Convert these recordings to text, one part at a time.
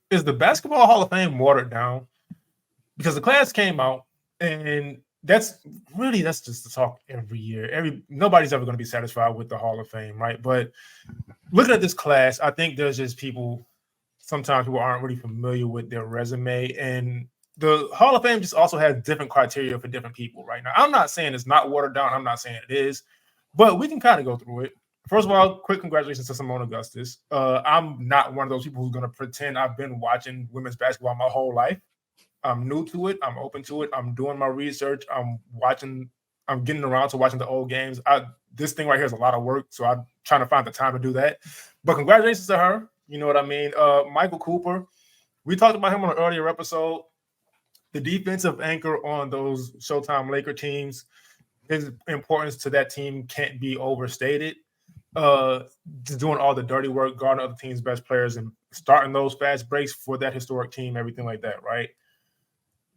is the Basketball Hall of Fame watered down? Because the class came out, and that's just the talk every year. Nobody's ever going to be satisfied with the Hall of Fame, right? But looking at this class, I think there's just sometimes people aren't really familiar with their resume, and the Hall of Fame just also has different criteria for different people right now. I'm not saying it's not watered down. I'm not saying it is, but we can kind of go through it. First of all, quick congratulations to Simone Augustus. I'm not one of those people who's going to pretend I've been watching women's basketball my whole life. I'm new to it. I'm open to it. I'm doing my research. I'm watching. I'm getting around to watching the old games. This thing right here is a lot of work, so I'm trying to find the time to do that. But congratulations to her. You know what I mean? Michael Cooper. We talked about him on an earlier episode. The defensive anchor on those Showtime Laker teams, his importance to that team can't be overstated. Doing all the dirty work, guarding other teams' best players, and starting those fast breaks for that historic team, everything like that, right?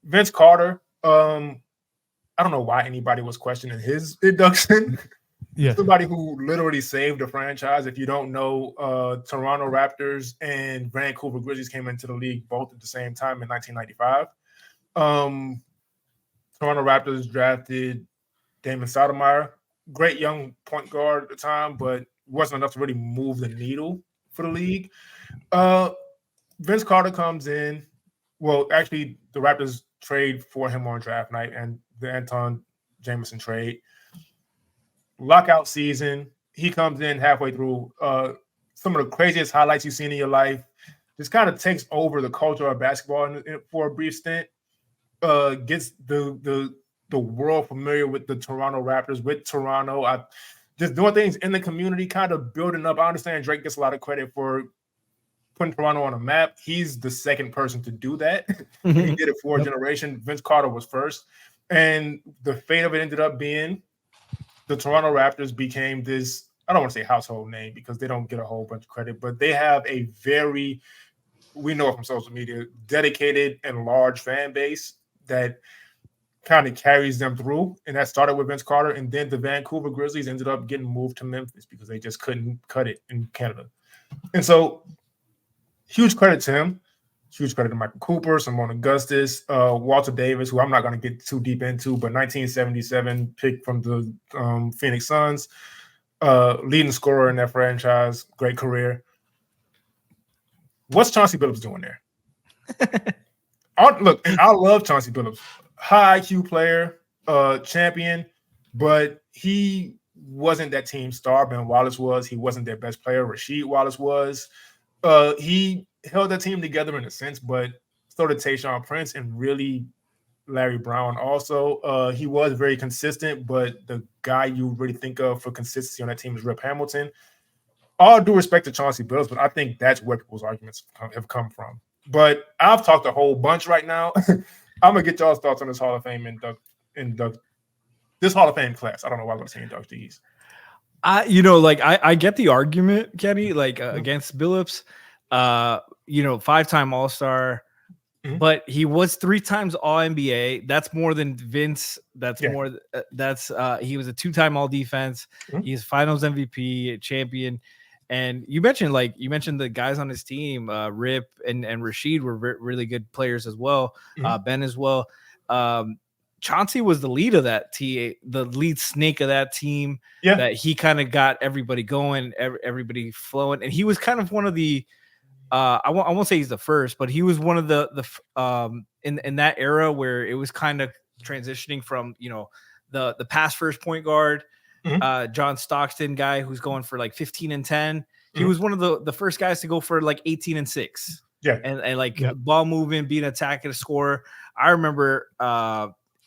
Vince Carter, I don't know why anybody was questioning his induction. Yeah. Somebody who literally saved the franchise. If you don't know, Toronto Raptors and Vancouver Grizzlies came into the league both at the same time in 1995. Toronto Raptors drafted Damon Stoudemire, great young point guard at the time, but wasn't enough to really move the needle for the league. Vince Carter comes in. Well, actually, the Raptors trade for him on draft night and the Anton Jameson trade. Lockout season. He comes in halfway through. Some of the craziest highlights you've seen in your life. Just kind of takes over the culture of basketball for a brief stint. Gets the world familiar with the Toronto Raptors, with Toronto. Just doing things in the community, kind of building up. I understand Drake gets a lot of credit for putting Toronto on a map. He's the second person to do that. He did it for a generation. Vince Carter was first. And the fate of it ended up being the Toronto Raptors became this, I don't want to say household name because they don't get a whole bunch of credit, but they have a very, we know it from social media, dedicated and large fan base that kind of carries them through. And that started with Vince Carter. And then the Vancouver Grizzlies ended up getting moved to Memphis because they just couldn't cut it in Canada. And so huge credit to him. Huge credit to Michael Cooper, Simone Augustus, Walter Davis, who I'm not going to get too deep into, but 1977 pick from the Phoenix Suns, leading scorer in that franchise, great career. What's Chauncey Billups doing there? Look, and I love Chauncey Billups. High IQ player, champion, but he wasn't that team star. Ben Wallace was. He wasn't their best player. Rasheed Wallace was. He held that team together in a sense, but so did Tayshaun Prince and really Larry Brown also. He was very consistent, but the guy you really think of for consistency on that team is Rip Hamilton. All due respect to Chauncey Billups, but I think that's where people's arguments have come from. But I've talked a whole bunch right now. I'm gonna get y'all's thoughts on this Hall of Fame this Hall of Fame class. I don't know why I'm saying Doug D's. I get the argument, Kenny, against Billups. 5-time All-Star, but he was 3 times All-NBA. That's more than Vince. That's more. He was a 2-time All-Defense. He's Finals MVP, champion. And you mentioned the guys on his team, Rip and Rasheed were really good players as well. Ben as well. Chauncey was the lead of that team, the lead snake of that team. Yeah, that he kind of got everybody going, everybody flowing, and he was kind of one of the. I won't say he's the first, but he was one of the in that era where it was kind of transitioning from the pass first point guard, John Stockton guy who's going for like 15 and 10. He was one of the first guys to go for like 18 and 6. Yeah, and ball moving, being an attacker, a scorer. I remember.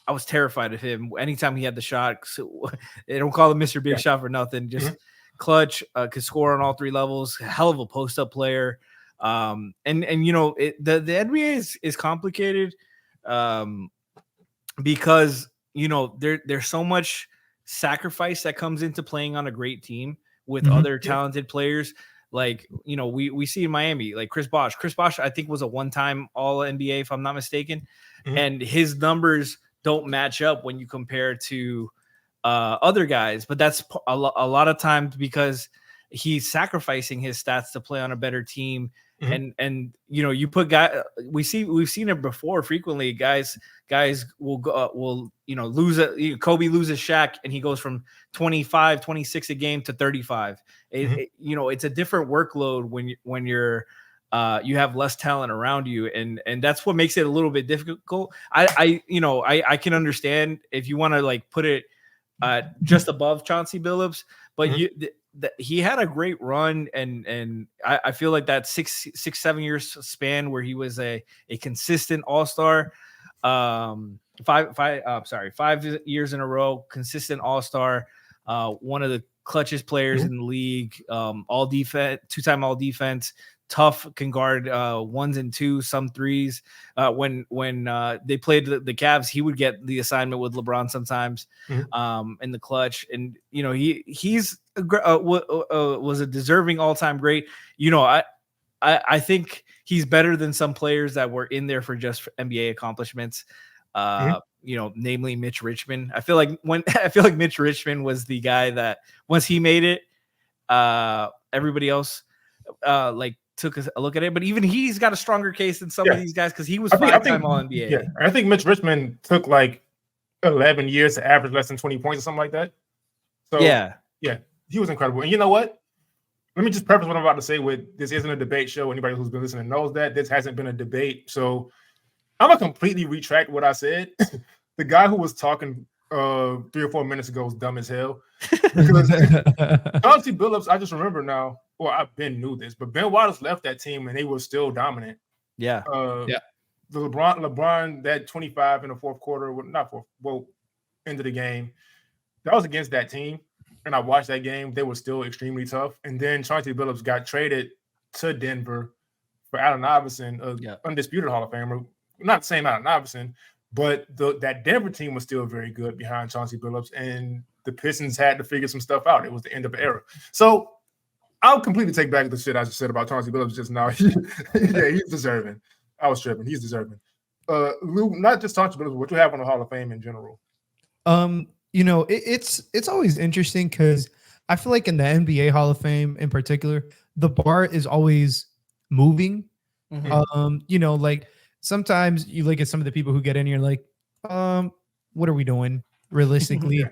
I was terrified of him anytime he had the shot. So, they don't call him Mr. Big Shot for nothing. Just clutch, could score on all 3 levels. Hell of a post-up player. The NBA is complicated because there's so much sacrifice that comes into playing on a great team with other talented players. Like, we see in Miami, like Chris Bosh. Chris Bosh, I think, was a 1-time All-NBA, if I'm not mistaken. And his numbers don't match up when you compare to other guys. But that's a lot of times because he's sacrificing his stats to play on a better team And you put we've seen it before frequently. Guys will go lose Kobe loses Shaq and he goes from 25, 26 a game to 35. It's a different workload when you're you have less talent around you, and that's what makes it a little bit difficult. I can understand if you want to like put it just above Chauncey Billups, but he had a great run, and I feel like that 7 years span where he was a consistent all-star, 5 years in a row, consistent all-star, one of the clutchest players in the league, all defense, 2-time all defense, tough, can guard 1s and 2s, some 3s. When they played the Cavs, he would get the assignment with LeBron sometimes in the clutch, and he's was a deserving all-time great. I think he's better than some players that were in there for just NBA accomplishments. Namely Mitch Richmond. I feel like Mitch Richmond was the guy that once he made it, everybody else took a look at it. But even he's got a stronger case than some of these guys because he was 5-time All NBA. Yeah, I think Mitch Richmond took like 11 years to average less than 20 points or something like that. So yeah, he was incredible. And you know what? Let me just preface what I'm about to say with this isn't a debate show. Anybody who's been listening knows that this hasn't been a debate. So I'm gonna completely retract what I said. The guy who was talking 3 or 4 minutes ago was dumb as hell. Because Chauncey Billups, I just remember now. Well, I've been knew this, but Ben Wallace left that team and they were still dominant. Yeah. The LeBron that 25 in the fourth quarter, end of the game. That was against that team. And I watched that game. They were still extremely tough. And then Chauncey Billups got traded to Denver for Allen Iverson, undisputed Hall of Famer. Not the same Allen Iverson, but that Denver team was still very good behind Chauncey Billups. And the Pistons had to figure some stuff out. It was the end of an era. So I'll completely take back the shit I just said about Chauncey Billups just now. He's deserving. I was tripping. He's deserving. Lou, not just Chauncey Billups, what you have on the Hall of Fame in general. It's always interesting because I feel like in the NBA Hall of Fame in particular, the bar is always moving. Like sometimes you look at some of the people who get in here like, what are we doing realistically?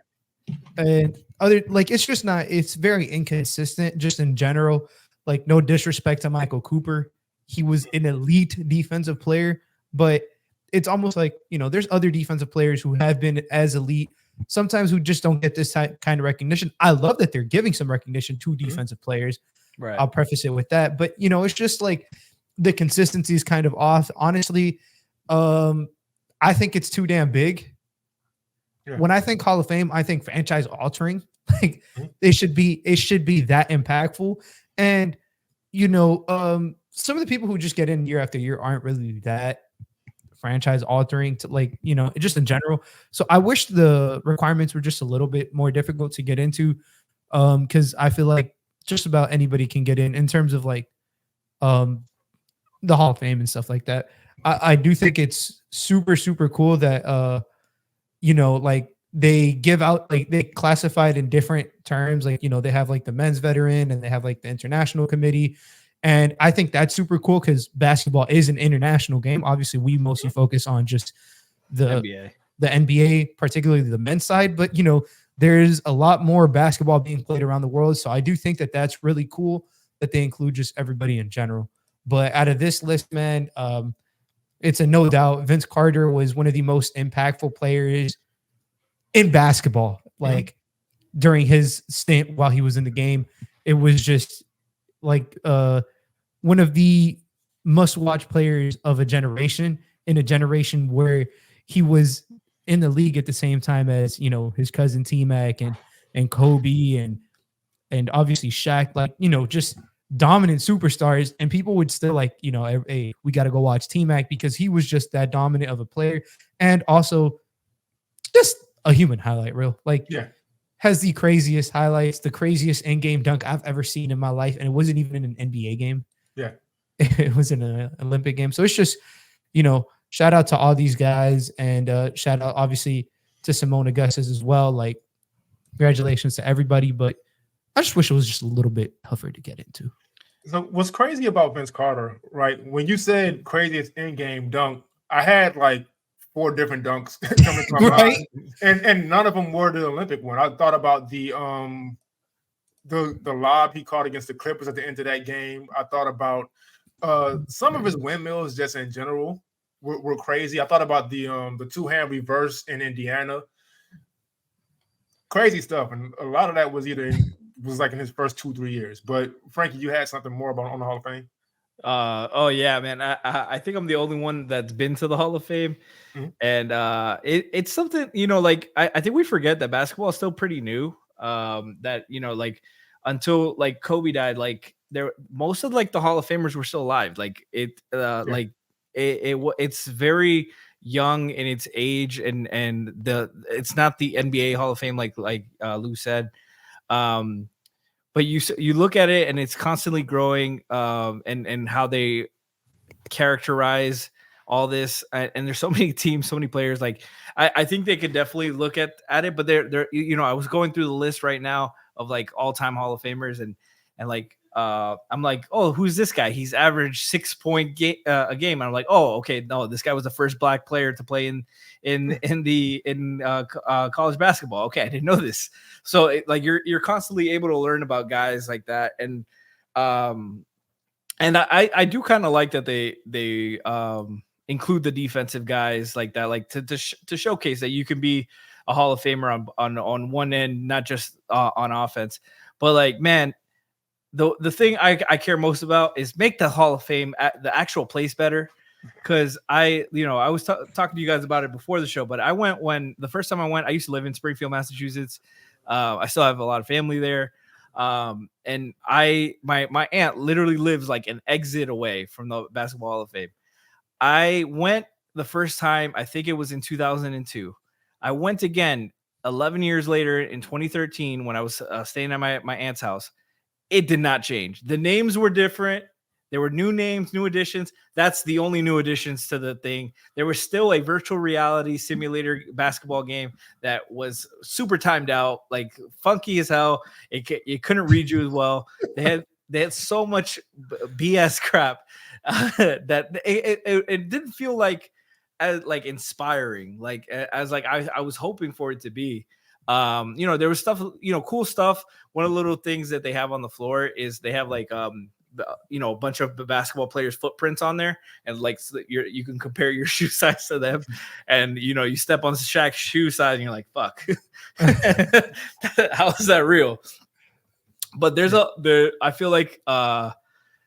And it's just not, it's very inconsistent just in general. Like, no disrespect to Michael Cooper. He was an elite defensive player, but it's almost like, there's other defensive players who have been as elite, sometimes who just don't get this kind of recognition. I love that they're giving some recognition to defensive players. Right. I'll preface it with that. But, it's just like the consistency is kind of off. Honestly, I think it's too damn big. Yeah. When I think Hall of Fame, I think franchise altering. Like it should be that impactful. And, some of the people who just get in year after year aren't really that franchise altering to just in general. So I wish the requirements were just a little bit more difficult to get into. Because I feel like just about anybody can get in terms of the Hall of Fame and stuff like that. I do think it's super, super cool that, they give out, they classified in different terms. They have the men's veteran and they have the international committee. And I think that's super cool because basketball is an international game. Obviously, we mostly focus on just the NBA, particularly the men's side. But, there's a lot more basketball being played around the world. So I do think that that's really cool that they include just everybody in general. But out of this list, man, it's a no doubt. Vince Carter was one of the most impactful players in basketball. During his stint while he was in the game, it was just one of the must-watch players of a generation, in a generation where he was in the league at the same time as his cousin T-Mac and Kobe and obviously Shaq. Just dominant superstars, and people would still hey, we got to go watch T-Mac because he was just that dominant of a player, and also just a human highlight reel. Has the craziest highlights, the craziest in-game dunk I've ever seen in my life, and it wasn't even in an NBA game. Yeah, it was in an Olympic game. So it's just, shout out to all these guys, and shout out obviously to Simone Augustus as well. Congratulations to everybody, but I just wish it was just a little bit tougher to get into. So what's crazy about Vince Carter, right? When you said craziest in-game dunk, I had like 4 different dunks coming to my Right? mind, and none of them were the Olympic one. I thought about the lob he caught against the Clippers at the end of that game. I thought about some of his windmills just in general were crazy. I thought about the 2-hand reverse in Indiana. Crazy stuff, and a lot of that was like in his first 2-3 years. But Frankie, you had something more about on the Hall of Fame. Oh yeah, man. I think I'm the only one that's been to the Hall of Fame, and it's something, like I think we forget that basketball is still pretty new. That like until like Kobe died, like most of like the Hall of Famers were still alive. Like like it's very young in its age, and it's not the NBA Hall of Fame like Lou said. But you look at it and it's constantly growing, and how they characterize all this, and there's so many teams, so many players. Like I think they could definitely look at it, but they're I was going through the list right now of like all-time Hall of Famers, and like I'm like, oh, who's this guy? He's averaged 6 point a game. And I'm like, oh, okay, no, this guy was the first black player to play in college basketball. Okay, I didn't know this. So like you're constantly able to learn about guys like that, and I do kind of like that they include the defensive guys like that, like to showcase that you can be a Hall of Famer on one end, not just on offense. But like, man, the thing I care most about is make the Hall of Fame the actual place better. Because I was talking to you guys about it before the show, but I went when the first time I went. I used to live in Springfield, Massachusetts. I still have a lot of family there. And my aunt literally lives like an exit away from the Basketball Hall of Fame. I went the first time, I think it was in 2002. I went again 11 years later in 2013 when I was staying at my aunt's house. It did not change. The names were different. There were new names, new additions. That's the only new additions to the thing. There was still a virtual reality simulator basketball game that was super timed out, like funky as hell. It couldn't read you as well. They had so much BS crap that it didn't feel like as like inspiring, like as like I was hoping for it to be. There was stuff, cool stuff. One of the little things that they have on the floor is they have like a bunch of basketball players' footprints on there, and like so you can compare your shoe size to them, and you step on Shaq's shoe size and you're like, fuck, how is that real? But I feel like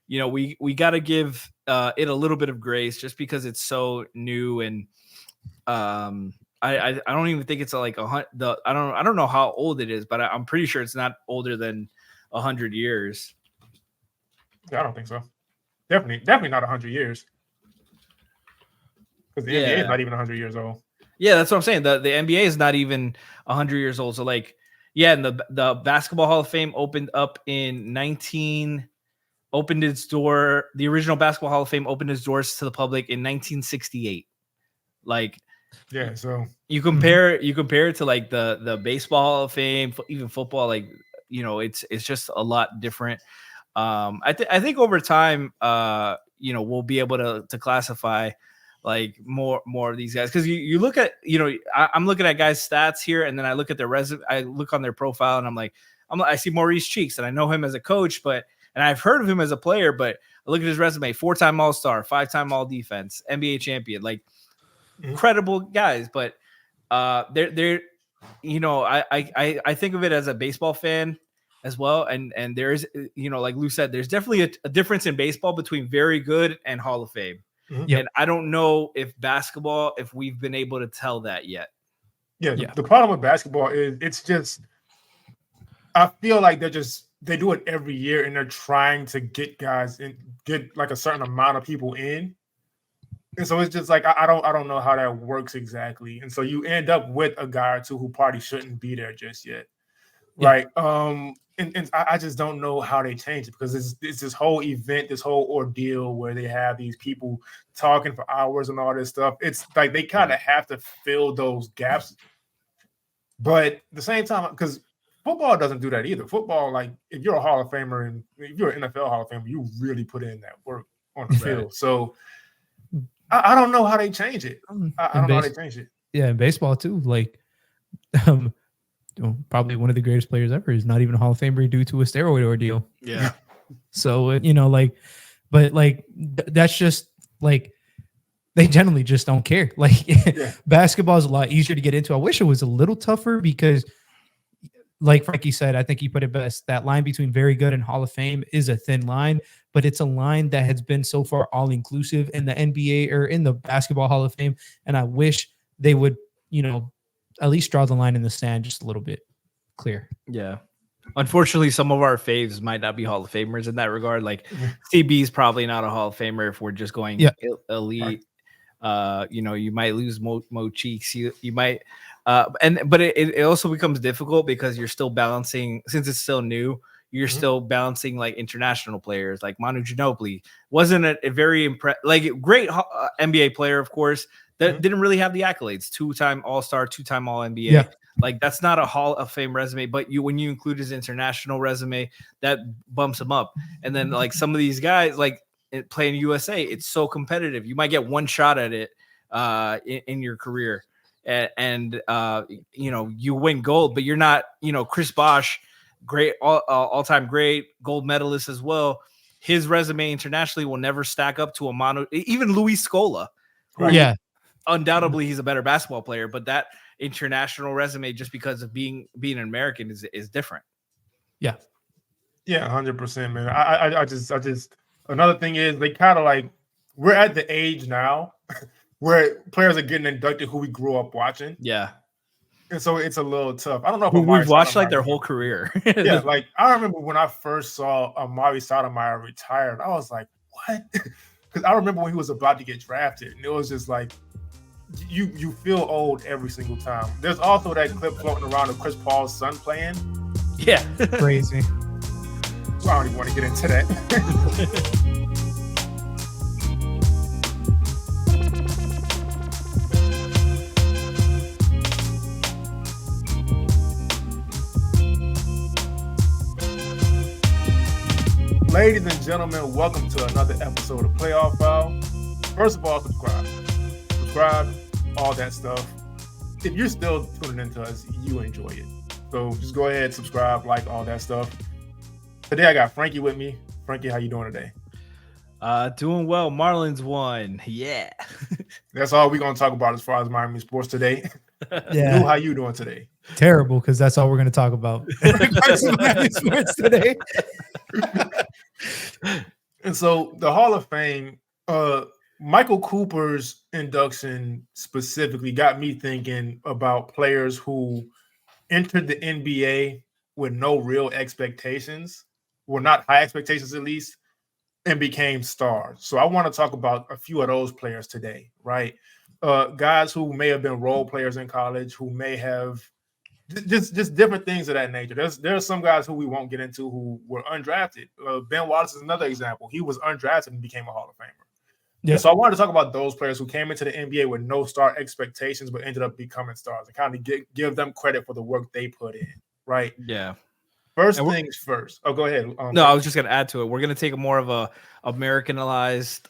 we got to give it a little bit of grace just because it's so new, and I don't even think it's like I don't know how old it is, but I'm pretty sure it's not older than 100 years. Yeah, I don't think so. Definitely not 100 years. Because the NBA is not even 100 years old. Yeah, that's what I'm saying. The NBA is not even 100 years old. So like, yeah, and the Basketball Hall of Fame opened its door. The original Basketball Hall of Fame opened its doors to the public in 1968. Like, yeah, so you compare it to like the Baseball Hall of Fame, even football, like, it's just a lot different. I think over time, we'll be able to classify like more of these guys, because you look at, I'm looking at guys' stats here, and then I look at their resume, I look on their profile, and I see Maurice Cheeks, and I know him as a coach, and I've heard of him as a player, but I look at his resume: 4-time All-Star, 5-time All-Defense, NBA champion, like incredible guys. But they're I think of it as a baseball fan as well, and there is, like Lou said, there's definitely a difference in baseball between very good and Hall of Fame. Yep. And I don't know if we've been able to tell that yet. The problem with basketball is it's just, I feel like they do it every year, and they're trying to get guys in, get like a certain amount of people in. And so it's just like, I don't know how that works exactly. And so you end up with a guy or two who probably shouldn't be there just yet. Right. And I just don't know how they change it, because it's this whole event, this whole ordeal where they have these people talking for hours and all this stuff. It's like they kind of have to fill those gaps. But at the same time, because Football doesn't do that either. Football, like if you're a Hall of Famer and if you're an NFL Hall of Famer, you really put in that work on the field. So I don't know how they change it. I don't know how they change it. Yeah, in baseball too. Like, probably one of the greatest players ever is not even a Hall of Famer due to a steroid ordeal. Yeah. So that's just like they generally just don't care. Like basketball is a lot easier to get into. I wish it was a little tougher because, like Frankie said, I think he put it best. That line between very good and Hall of Fame is a thin line, but it's a line that has been so far all inclusive in the NBA or in the Basketball Hall of Fame. And I wish they would, at least draw the line in the sand just a little bit clear. Yeah. Unfortunately, some of our faves might not be Hall of Famers in that regard. Like CB is probably not a Hall of Famer if we're just going elite. You might lose Mo Cheeks. You might, but it also becomes difficult because you're still balancing, since it's still new. You're still balancing like international players, like Manu Ginobili wasn't a very great NBA player, of course. That didn't really have the accolades. 2-time All-Star, 2-time All-NBA. Yeah. Like that's not a Hall of Fame resume, but when you include his international resume, that bumps him up. And then like some of these guys, like playing USA, it's so competitive. You might get one shot at it in your career, and you win gold, but you're not, Chris Bosh, great all-time great gold medalist as well. His resume internationally will never stack up to even Luis Scola. Right? Yeah. Undoubtedly, he's a better basketball player, but that international resume, just because of being an American, is different. Yeah, 100%, man. I just another thing is they kind of like we're at the age now where players are getting inducted who we grew up watching. Yeah, and so it's a little tough. I don't know if we've watched like their whole career. Yeah, like I remember when I first saw Amari Stoudemire retired, I was like, what? Because I remember when he was about to get drafted, and it was just like. You feel old every single time. There's also that clip floating around of Chris Paul's son playing. Yeah. Crazy. So I don't even want to get into that. Ladies and gentlemen, welcome to another episode of Playoff Foul. First of all, subscribe, all that stuff. If you're still tuning into us, you enjoy it. So just go ahead, subscribe, like all that stuff. Today I got Frankie with me. Frankie, how you doing today? Doing well. Marlins won. Yeah. That's all we're going to talk about as far as Miami sports today. Yeah. Lou, how you doing today? Terrible, because that's all we're going to talk about. Miami sports today. And so the Hall of Fame, Michael Cooper's induction specifically got me thinking about players who entered the NBA with no real expectations, well, not high expectations at least, and became stars. So I want to talk about a few of those players today, right? Guys who may have been role players in college, who may have just different things of that nature. There are some guys who we won't get into who were undrafted. Ben Wallace is another example. He was undrafted and became a Hall of Famer. Yeah. So I wanted to talk about those players who came into the NBA with no star expectations, but ended up becoming stars, and kind of give them credit for the work they put in, right? Yeah. First things first. Oh, go ahead. No, I was just going to add to it. We're going to take a more of a Americanized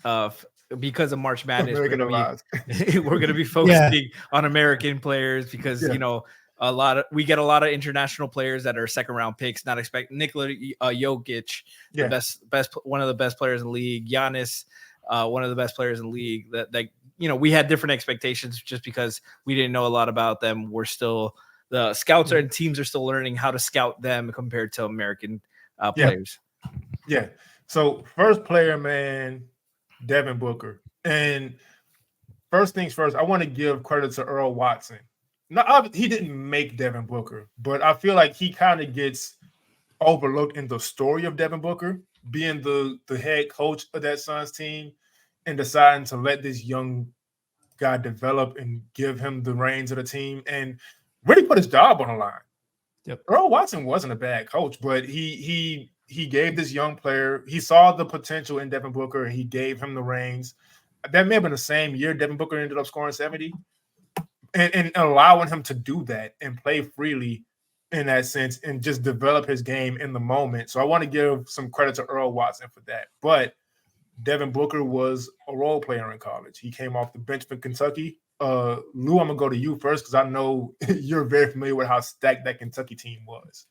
because of March Madness. We're going to be focusing on American players because we get a lot of international players that are second round picks. Not expect Nikola Jokic, the best one of the best players in the league. Giannis. One of the best players in the league that we had different expectations just because we didn't know a lot about them. We're still the scouts and teams are still learning how to scout them compared to American players. Yeah. So first player, man, Devin Booker. And first things first, I want to give credit to Earl Watson. Now, he didn't make Devin Booker, but I feel like he kind of gets overlooked in the story of Devin Booker, being the head coach of that Suns team and deciding to let this young guy develop and give him the reins of the team and really put his job on the line. Yep. Earl Watson wasn't a bad coach, but he gave this young player, he saw the potential in Devin Booker and he gave him the reins. That may have been the same year Devin Booker ended up scoring 70 and allowing him to do that and play freely in that sense and just develop his game in the moment. So I want to give some credit to Earl Watson for that. But Devin Booker was a role player in college. He came off the bench for Kentucky. Lou, I'm going to go to you first because I know you're very familiar with how stacked that Kentucky team was.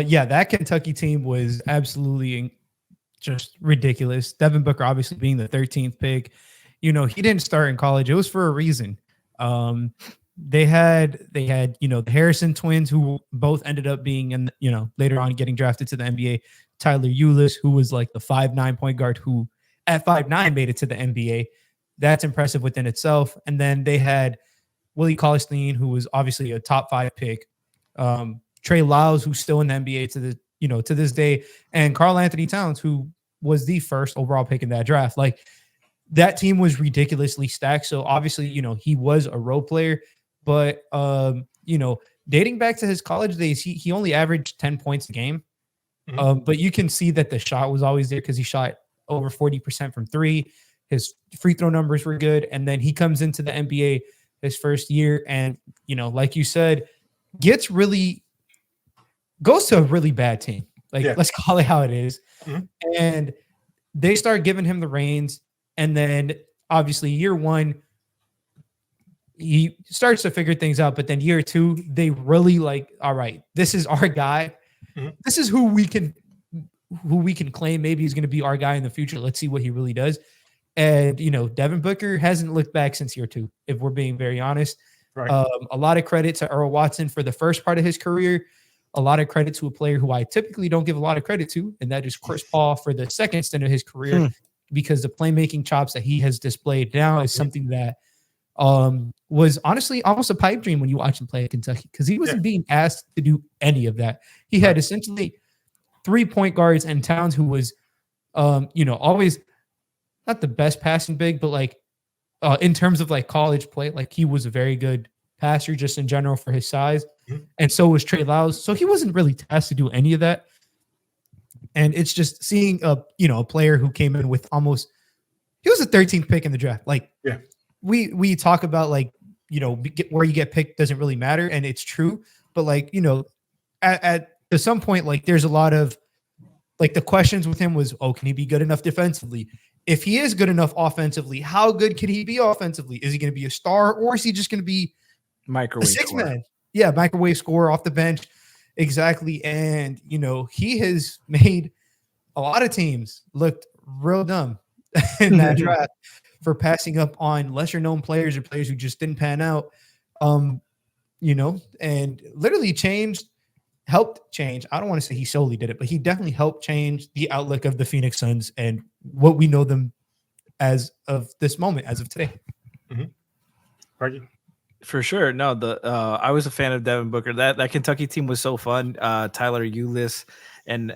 Yeah, that Kentucky team was absolutely just ridiculous. Devin Booker obviously being the 13th pick. He didn't start in college. It was for a reason. They had the Harrison twins who both ended up being in, later on getting drafted to the NBA. Tyler Ulis, who was like the 5'9" point guard who at 5'9" made it to the NBA. That's impressive within itself. And then they had Willie Cauley-Stein, who was obviously a top 5 pick. Trey Lyles, who's still in the NBA to this day, and Karl Anthony Towns, who was the first overall pick in that draft. Like, that team was ridiculously stacked. So obviously, he was a role player, but dating back to his college days, he only averaged 10 points a game. Mm-hmm. But you can see that the shot was always there because he shot over 40% from 3. His free throw numbers were good. And then he comes into the NBA his first year and, like you said, goes to a really bad team. Let's call it how it is. Mm-hmm. And they start giving him the reins. And then obviously year 1, he starts to figure things out. But then year 2, they really all right, this is our guy. Mm-hmm. This is who we can claim maybe he's going to be our guy in the future. Let's see what he really does. And, Devin Booker hasn't looked back since year 2, if we're being very honest. Right. A lot of credit to Earl Watson for the first part of his career. A lot of credit to a player who I typically don't give a lot of credit to, and that is Chris Paul for the second stint of his career, because the playmaking chops that he has displayed now is something that was honestly almost a pipe dream when you watch him play at Kentucky, because he wasn't being asked to do any of that. He had essentially 3 point guards and Towns, who was, always not the best passing big, but in terms of college play, he was a very good passer just in general for his size. Mm-hmm. And so was Trey Lyles. So he wasn't really tasked to do any of that. And it's just seeing a player who came in with he was a 13th pick in the draft. We talk about where you get picked doesn't really matter. And it's true. But at some point, there's a lot of the questions with him was, can he be good enough defensively? If he is good enough offensively, how good can he be offensively? Is he going to be a star, or is he just going to be microwave a 6-man? Yeah, microwave scorer off the bench. Exactly. And, he has made a lot of teams look real dumb in that draft for passing up on lesser known players or players who just didn't pan out, and literally helped change. I don't want to say he solely did it, but he definitely helped change the outlook of the Phoenix Suns and what we know them as of this moment, as of today. Mm-hmm. Right. For sure. No, I was a fan of Devin Booker. That Kentucky team was so fun. Tyler Ulis and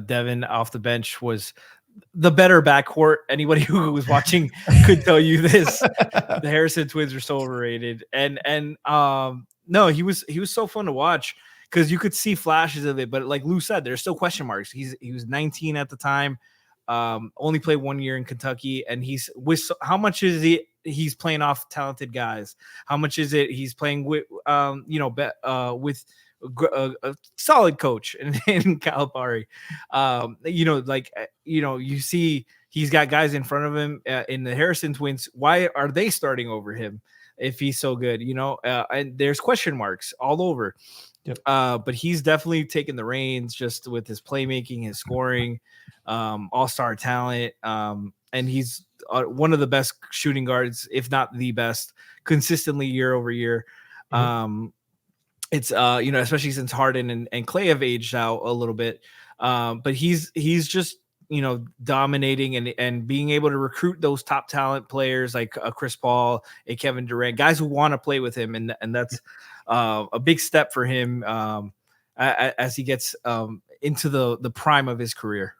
Devin off the bench was the better backcourt. Anybody who was watching could tell you this. The Harrison twins are so overrated. And no, he was so fun to watch because you could see flashes of it. But like Lou said, there's still question marks. He was 19 at the time. Only played 1 year in Kentucky, and how much is he's playing off talented guys? How much is it he's playing with with a solid coach in Calipari? You see he's got guys in front of him in the Harrison twins. Why are they starting over him if he's so good? And there's question marks all over. Yep. But he's definitely taken the reins just with his playmaking, his scoring, all-star talent. And he's one of the best shooting guards, if not the best, consistently year over year. Mm-hmm. It's especially since Harden and Clay have aged out a little bit. But he's just dominating and being able to recruit those top talent players like Chris Paul, a Kevin Durant, guys who want to play with him, and that's a big step for him as he gets into the prime of his career.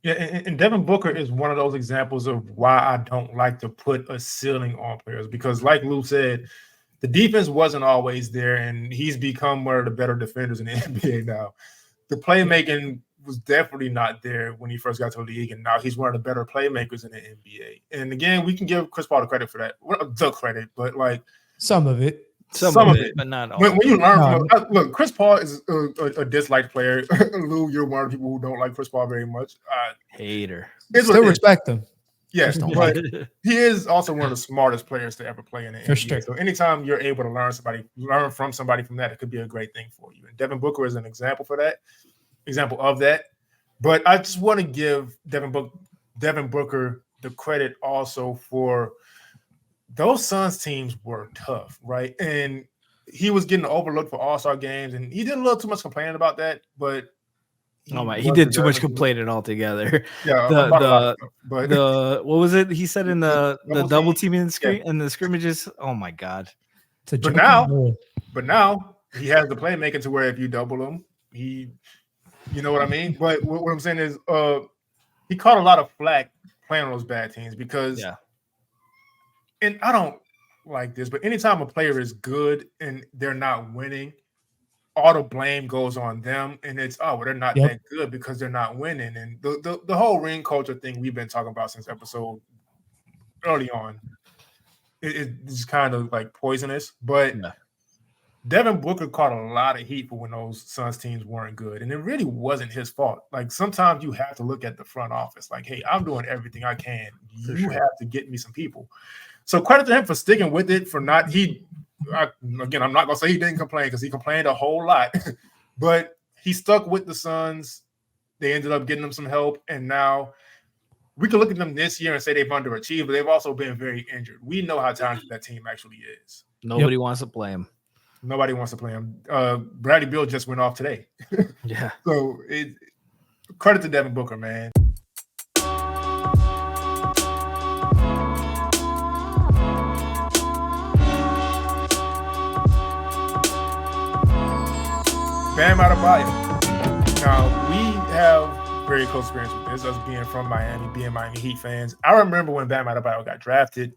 Yeah, and Devin Booker is one of those examples of why I don't like to put a ceiling on players, because like Lou said, the defense wasn't always there, and he's become one of the better defenders in the NBA now. The playmaking was definitely not there when he first got to the league, and now he's one of the better playmakers in the NBA. And again, we can give Chris Paul the credit for that. The credit, but some of it. Some of it, but not all. When you learn from look, Chris Paul is a disliked player. Lou, you're one of the people who don't like Chris Paul very much. Hater. Still respect him. Yes, but he is also one of the smartest players to ever play in the NBA. Sure. So anytime you're able to learn from somebody from that, it could be a great thing for you. And Devin Booker is an example of that. But I just want to give Devin Booker the credit also for those Suns teams were tough, right? And he was getting overlooked for All-Star games, and he did a little too much complaining about that, but he did too much complaining altogether. Yeah, what was it he said in the double teaming and the scrimmages? Oh my God. But now he has the playmaking to where if you double him, you know what I mean? But what I'm saying is he caught a lot of flack playing on those bad teams because and I don't like this, but anytime a player is good and they're not winning, all the blame goes on them, and it's they're not that good because they're not winning. And the whole ring culture thing we've been talking about since episode early on, it's kind of like poisonous. But Devin Booker caught a lot of heat for when those Suns teams weren't good, and it really wasn't his fault. Like sometimes you have to look at the front office, like, hey, I'm doing everything I can. You have to get me some people. So credit to him for sticking with it. I'm not gonna say he didn't complain because he complained a whole lot, but he stuck with the Suns. They ended up getting him some help, and now we can look at them this year and say they've underachieved, but they've also been very injured. We know how talented that team actually is. Nobody wants to play him. Nobody wants to play him. Bradley Beal just went off today. Yeah. So credit to Devin Booker, man. Bam Adebayo. Now, we have very close experience with this, us being from Miami, being Miami Heat fans. I remember when Bam Adebayo got drafted,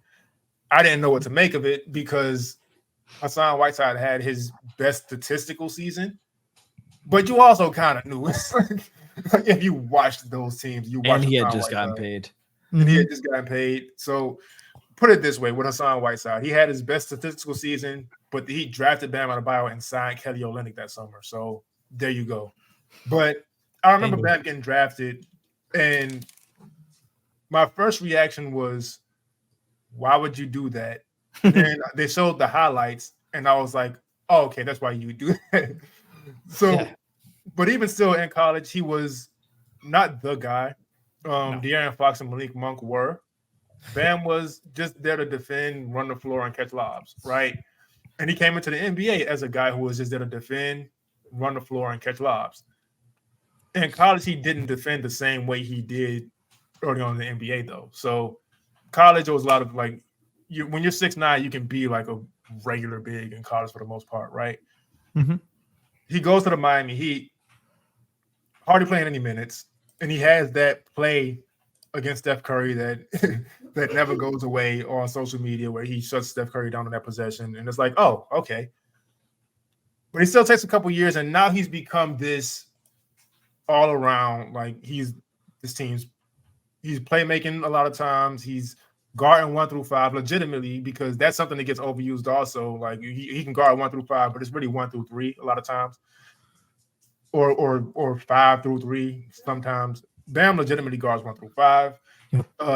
I didn't know what to make of it because Hassan Whiteside had his best statistical season, but you also kind of knew it's like if you watched those teams, and he had just gotten paid. And he had just gotten paid. So put it this way, with Hassan Whiteside, he had his best statistical season, but the Heat drafted Bam Adebayo and signed Kelly Olynyk that summer. So there you go. But I remember Bam getting drafted, and my first reaction was, why would you do that? And they showed the highlights, and I was like, oh, okay, that's why you do that. So, but even still in college, he was not the guy. De'Aaron Fox and Malik Monk were. Bam was just there to defend, run the floor, and catch lobs, right? And he came into the NBA as a guy who was just there to defend, run the floor, and catch lobs. In college, he didn't defend the same way he did early on in the NBA, though. So college, there was a lot of when you're 6'9", you can be like a regular big in college for the most part, right? Mm-hmm. He goes to the Miami Heat, hardly playing any minutes, and he has that play against Steph Curry that that never goes away on social media where he shuts Steph Curry down on that possession. And it's like, oh, okay. But he still takes a couple years, and now he's become this all around, he's playmaking a lot of times. He's guarding 1 through 5 legitimately, because that's something that gets overused also. Like he can guard 1 through 5, but it's really 1 through 3 a lot of times. Or 5 through 3 sometimes. Bam legitimately guards 1 through 5.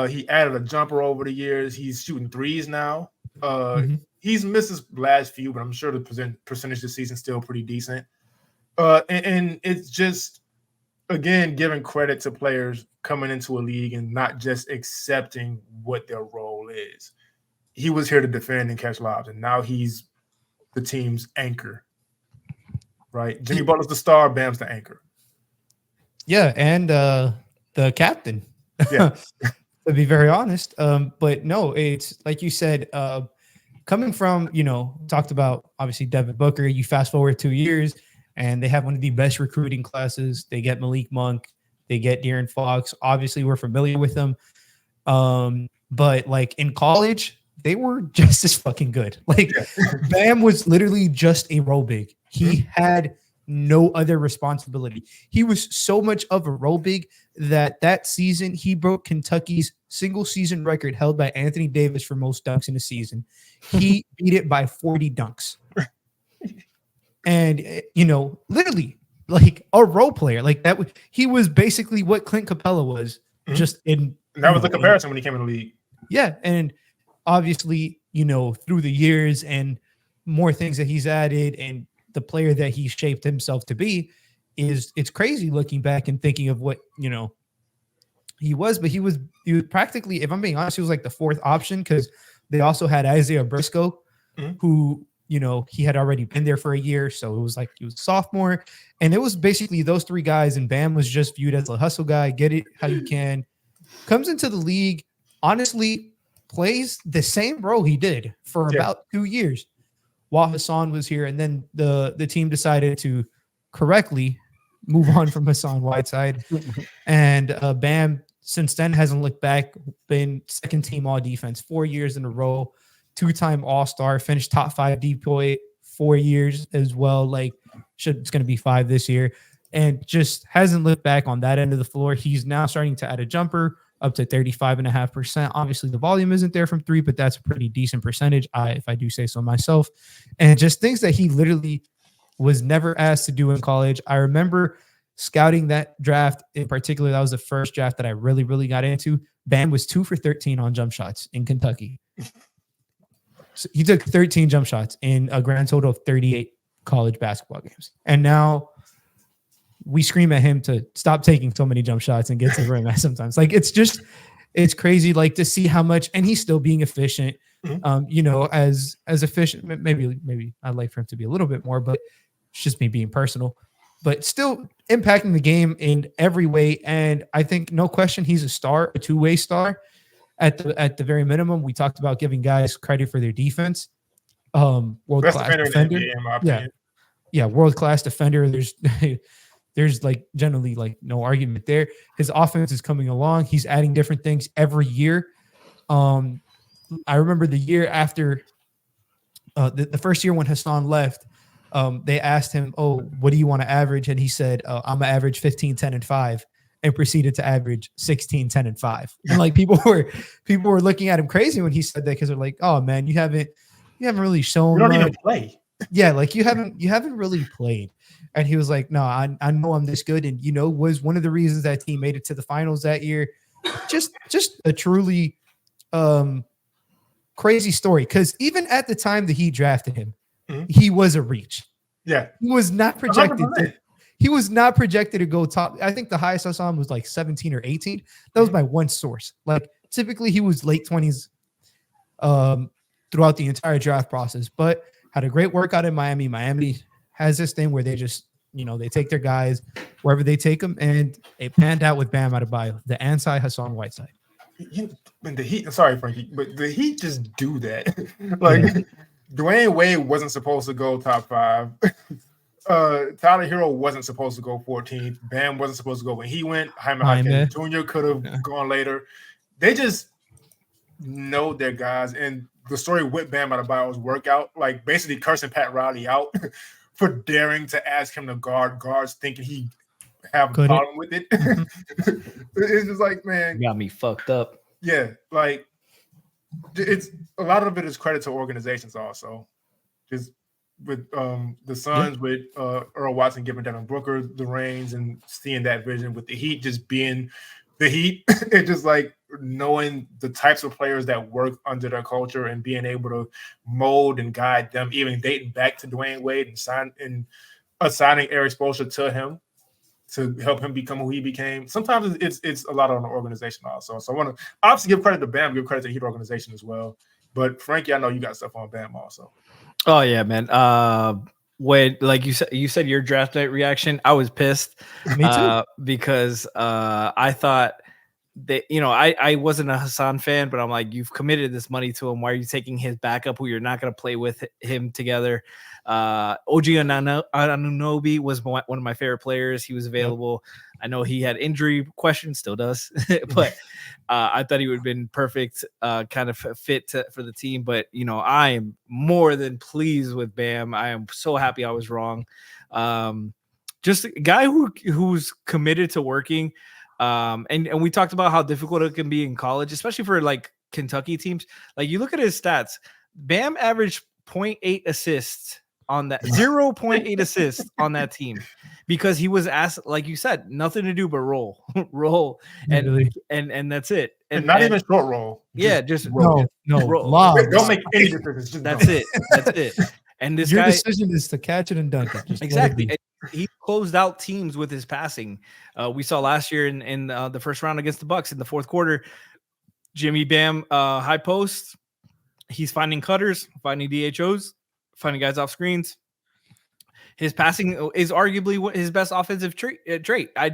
He added a jumper over the years. He's shooting threes now. He's missed his last few, but I'm sure the percentage this season is still pretty decent. And it's just, again, giving credit to players coming into a league and not just accepting what their role is. He was here to defend and catch lobs, and now he's the team's anchor. Right? Jimmy Butler's the star, Bam's the anchor. Yeah, and the captain. Yeah. To be very honest. But no, it's like you said, coming from, talked about obviously Devin Booker, you fast forward 2 years and they have one of the best recruiting classes. They get Malik Monk, they get De'Aaron Fox. Obviously, we're familiar with them. But in college, they were just as fucking good. Bam was literally just a role big. He had no other responsibility. He was so much of a role big that season he broke Kentucky's single season record held by Anthony Davis for most dunks in a season. He beat it by 40 dunks. and literally like a role player like that. He was basically what Clint Capella was, just in. And that was the comparison when he came in the league. Yeah, and obviously, through the years and more things that he's added and the player that he shaped himself to be, it's crazy looking back and thinking of what he was. But he was practically, if I'm being honest, he was like the fourth option, because they also had Isaiah Briscoe, who he had already been there for a year, so it was like he was a sophomore, and it was basically those three guys, and Bam was just viewed as a hustle guy, get it how you can, comes into the league, honestly plays the same role he did for about 2 years while Hassan was here, and then the team decided to correctly move on from Hassan Whiteside, and Bam since then hasn't looked back, been second team all defense 4 years in a row, 2-time all-star, finished top 5 DPOY 4 years as well, like it's going to be 5 this year, and just hasn't looked back on that end of the floor. He's now starting to add a jumper up to 35.5%. Obviously the volume isn't there from 3, but that's a pretty decent percentage, if I do say so myself, and just things that he literally was never asked to do in college. I remember scouting that draft in particular. That was the first draft that I really, really got into. Bam was 2 for 13 on jump shots in Kentucky. So he took 13 jump shots in a grand total of 38 college basketball games. And now we scream at him to stop taking so many jump shots and get to the rim sometimes. Like, it's crazy, like, to see how much, and he's still being efficient, as efficient. Maybe I'd like for him to be a little bit more, but it's just me being personal, but still impacting the game in every way. And I think no question, he's a star, a two-way star at the very minimum. We talked about giving guys credit for their defense. World-class defender. Yeah, world-class defender. There's like generally like no argument there. His offense is coming along. He's adding different things every year. I remember the year after the first year when Hassan left, they asked him, "Oh, what do you want to average?" And he said, "I'm gonna average 15, 10, and 5," and proceeded to average 16, 10, and 5. And like people were looking at him crazy when he said that, because they're like, "Oh man, you haven't really shown. You don't even play." Yeah, like you haven't really played. And he was like, "No, I know I'm this good," and was one of the reasons that team made it to the finals that year. Just a truly crazy story, because even at the time that he drafted him, he was a reach. Yeah, he was not projected. He was not projected to go top. I think the highest I saw him was like 17 or 18. That was my one source. Like typically he was late 20s throughout the entire draft process, but had a great workout in Miami. Miami has this thing where they just, they take their guys wherever they take them, and it panned out with Bam Adebayo, the anti-Hassan Whiteside. And the Heat, sorry, Frankie, but the Heat just do that. Like, Dwayne Wade wasn't supposed to go top 5. Tyler Hero wasn't supposed to go 14th. Bam wasn't supposed to go when he went. Jaime Jr. could have gone later. They just know their guys. And the story with Bam Adebayo's workout, like basically cursing Pat Riley out for daring to ask him to guard guards, thinking he have a problem with it. It's just like, man, got me fucked up. Yeah, like it's a lot of it is credit to organizations also. Just with the Suns, with Earl Watson giving Devin Booker the reins and seeing that vision, with the Heat just being the Heat. It's just like knowing the types of players that work under their culture and being able to mold and guide them, even dating back to Dwayne Wade and assigning Eric Spoelstra to him to help him become who he became. Sometimes it's a lot on the organization also. So I want to obviously give credit to Bam, give credit to the Heat organization as well. But Frankie, I know you got stuff on Bam also. Oh yeah, man. When like you said your draft night reaction, I was pissed. Me too. Because I thought that I wasn't a Hassan fan, but I'm like, you've committed this money to him. Why are you taking his backup who you're not going to play with him together? OG Anunoby was one of my favorite players. He was available. Yep. I know he had injury questions, still does, but I thought he would have been perfect kind of fit for the team. But, I am more than pleased with Bam. I am so happy I was wrong. Just a guy who's committed to working. And we talked about how difficult it can be in college, especially for like Kentucky teams. Like you look at his stats, Bam averaged 0.8 assists on that 0.8 assists on that team because he was asked, like you said, nothing to do but roll, and that's it. And not even short roll. Just roll. No, roll. Don't make any difference. That's it. That's it. And this your guy, decision is to catch it and dunk it. Just exactly. He closed out teams with his passing. We saw last year in the first round against the Bucks in the fourth quarter. Jimmy Bam, high post. He's finding cutters, finding DHOs, finding guys off screens. His passing is arguably his best offensive trait. I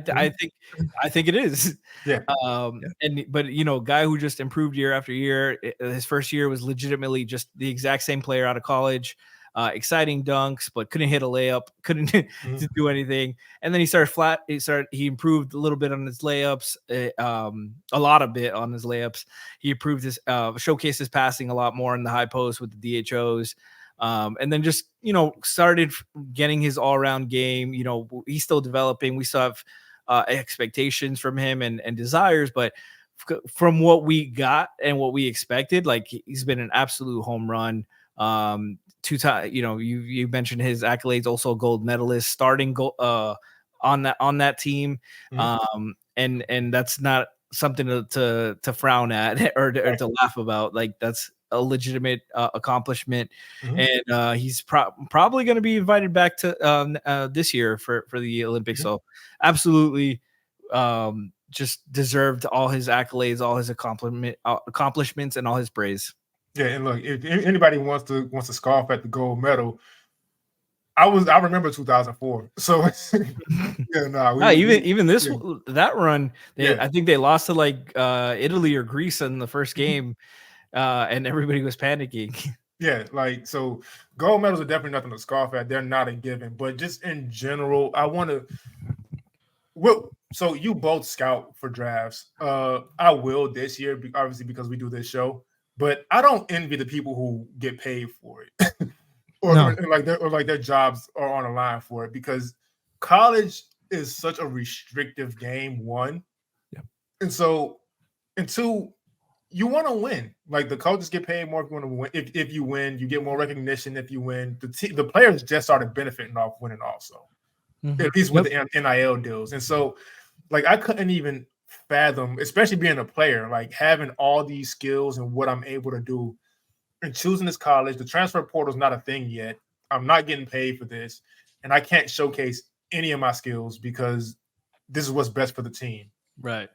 think it is. Yeah. But guy who just improved year after year. His first year was legitimately just the exact same player out of college. Exciting dunks, but couldn't hit a layup, couldn't do anything. And then he started flat. He improved a little bit on his layups, a lot of bit on his layups. He improved his showcased his passing a lot more in the high post with the DHOs. And then just, started getting his all around game. He's still developing. We still have expectations from him and desires, but from what we got and what we expected, like he's been an absolute home run. 2 times, you mentioned his accolades, also gold medalist, starting goal on that team. And that's not something to frown at or to laugh about. Like that's a legitimate accomplishment. And he's probably going to be invited back to this year for the Olympics. So absolutely just deserved all his accolades, all his accomplishments, and all his praise. Yeah, and look, if anybody wants to scoff at the gold medal, I remember 2004. So that run, I think they lost to like Italy or Greece in the first game, and everybody was panicking. Yeah, so gold medals are definitely nothing to scoff at. They're not a given, but just in general, I want to. Well, so you both scout for drafts. I will this year, obviously because we do this show. But I don't envy the people who get paid for it, or their jobs are on the line for it, because college is such a restrictive game. 1, and so, and 2, you want to win. Like the coaches get paid more if you want to win. If you win, you get more recognition. If you win, the players just started benefiting off winning also, at least with the NIL deals. And so, like I couldn't even fathom, especially being a player, like having all these skills and what I'm able to do and choosing this college. The transfer portal is not a thing yet. I'm not getting paid for this, and I can't showcase any of my skills because this is what's best for the team. Right.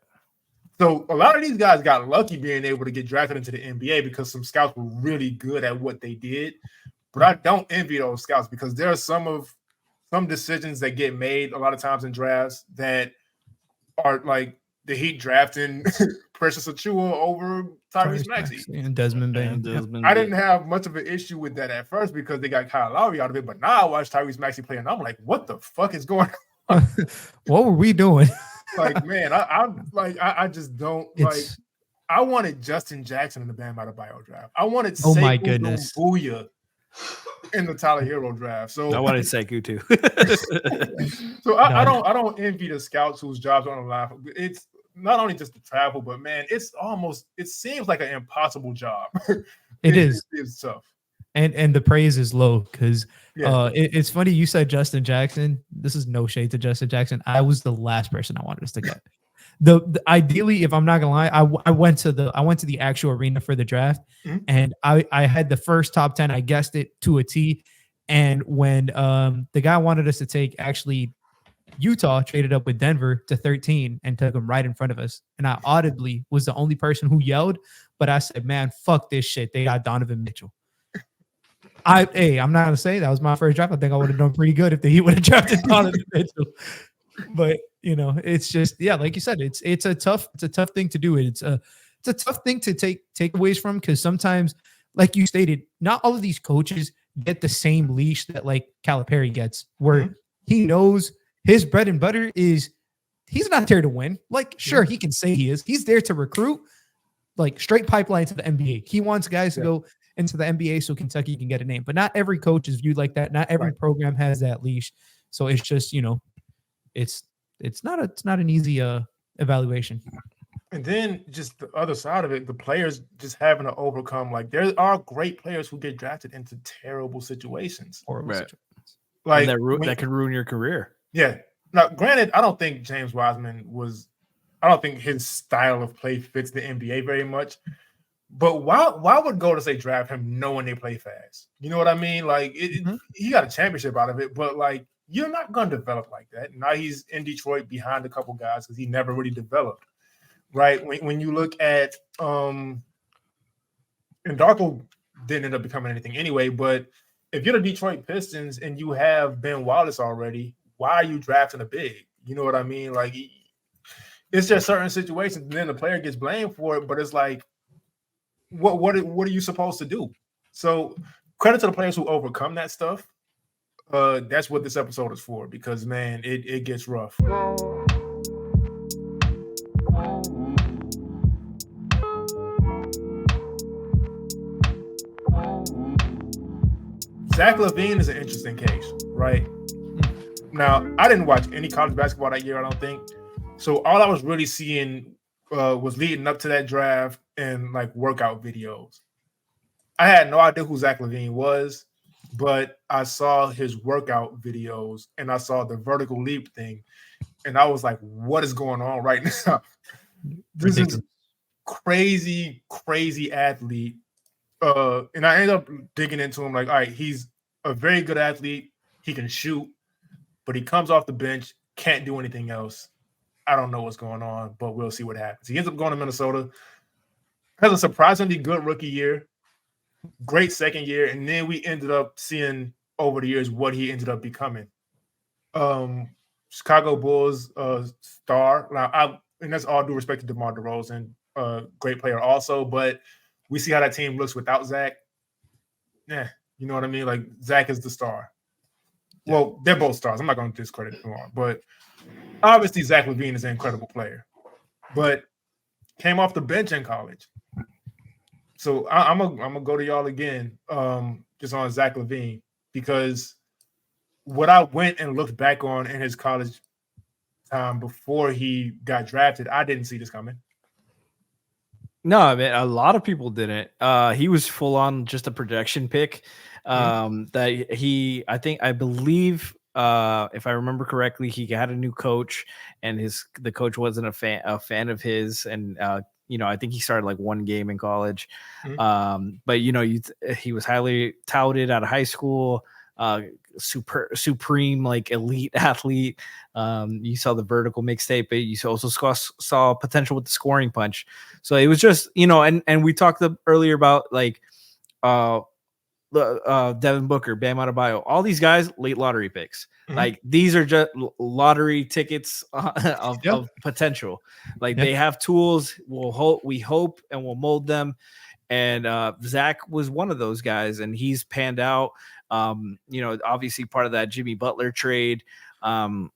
So a lot of these guys got lucky being able to get drafted into the NBA because some scouts were really good at what they did. But I don't envy those scouts because there are some decisions that get made a lot of times in drafts that are like the Heat drafting Precious Achiuwa over Tyrese Maxey and Desmond Bain. I didn't have much of an issue with that at first because they got Kyle Lowry out of it, but now I watch Tyrese Maxey play and I'm like, what the fuck is going on? What were we doing? Like, man, I just don't like. I wanted Justin Jackson in the Bam Adebayo draft. I wanted Sekou Doumbouya in the Tyler Hero draft. So I wanted Sekou too. So I don't envy the scouts whose jobs are on the line. It's not only just the travel, but man, it seems like an impossible job. It's tough. And the praise is low because it's funny you said Justin Jackson. This is no shade to Justin Jackson. I was the last person I wanted us to get. The ideally, if I'm not gonna lie, I went to the actual arena for the draft, and I had the first top 10. I guessed it to a T. And when the guy wanted us to take, actually Utah traded up with Denver to 13 and took him right in front of us. And I audibly was the only person who yelled, but I said, man, fuck this shit. They got Donovan Mitchell. I'm not gonna say that was my first draft. I think I would have done pretty good if the Heat would have drafted Donovan Mitchell. But it's just like you said, it's a tough thing to do. It's a tough thing to take takeaways from, because sometimes, like you stated, not all of these coaches get the same leash that like Calipari gets, where he knows his bread and butter is he's not there to win. Like, sure, he can say he is. He's there to recruit, like straight pipeline to the NBA. He wants guys to go into the NBA so Kentucky can get a name. But not every coach is viewed like that. Not every program has that leash. So it's just, it's not an easy evaluation. And then just the other side of it, the players just having to overcome. Like there are great players who get drafted into terrible situations. Horrible Right. situations. Like that could ruin your career. Yeah. Now, granted, I don't think James Wiseman was. I don't think his style of play fits the NBA very much. But why would Golden State draft him knowing they play fast? You know what I mean? Like he got a championship out of it, but like you're not going to develop like that. Now he's in Detroit behind a couple guys because he never really developed. Right? When you look at and Darko didn't end up becoming anything anyway, but if you're the Detroit Pistons and you have Ben Wallace already, why are you drafting a big? You know what I mean? Like it's just certain situations, and then the player gets blamed for it, but it's like, what are you supposed to do? So credit to the players who overcome that stuff. That's what this episode is for, because man, it gets rough. Zach Lavine is an interesting case, right? Now, I didn't watch any college basketball that year, I don't think. So all I was really seeing was leading up to that draft and like workout videos. I had no idea who Zach Lavine was, but I saw his workout videos and I saw the vertical leap thing. And I was like, what is going on right now? This is crazy, crazy athlete. And I ended up digging into him like, all right, he's a very good athlete. He can shoot, but he comes off the bench, can't do anything else. I don't know what's going on, but we'll see what happens. He ends up going to Minnesota, has a surprisingly good rookie year, great second year, and then we ended up seeing over the years what he ended up becoming. Chicago Bulls star. Now, and that's all due respect to DeMar DeRozan, great player also, but we see how that team looks without Zach. Yeah, you know what I mean? Like, Zach is the star. Well, they're both stars. I'm not going to discredit DeMar, but obviously Zach Lavine is an incredible player, but came off the bench in college. So I'm gonna go to y'all again, just on Zach Lavine, because what I went and looked back on in his college time before he got drafted, I didn't see this coming. No, I mean, a lot of people didn't. He was full on just a projection pick. That I believe, if I remember correctly, he had a new coach, and the coach wasn't a fan of his, and I think he started like one game in college. But he was highly touted out of high school. Supreme, like elite athlete. You saw the vertical mixtape, but you also saw potential with the scoring punch. So it was just, and we talked earlier about like Devin Booker, Bam Adebayo, all these guys, late lottery picks. Like these are just lottery tickets of potential. Like they have tools. We hope, and we'll mold them. And Zach was one of those guys, and he's panned out. Obviously part of that Jimmy Butler trade to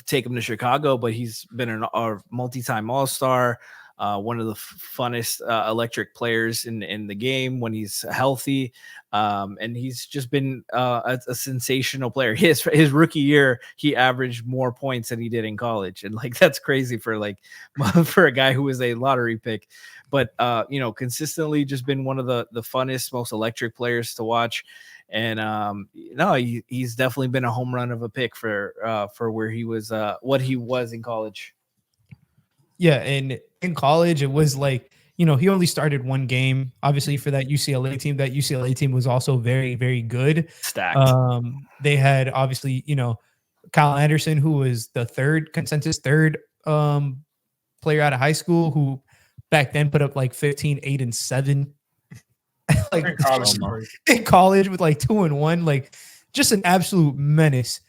take him to Chicago, but he's been a multi-time All-Star, one of the funnest electric players in the game when he's healthy. And he's just been a sensational player. His rookie year, he averaged more points than he did in college. And like, that's crazy for for a guy who was a lottery pick, but consistently just been one of the funnest, most electric players to watch. And he's definitely been a home run of a pick for where he was, what he was in college. Yeah, and in college, it was like, he only started one game, obviously, for that UCLA team. That UCLA team was also very, very good. Stacked. They had, obviously, Kyle Anderson, who was the third player out of high school, who back then put up like 15, 8, and 7. Like in college with like 2 and 1, like just an absolute menace.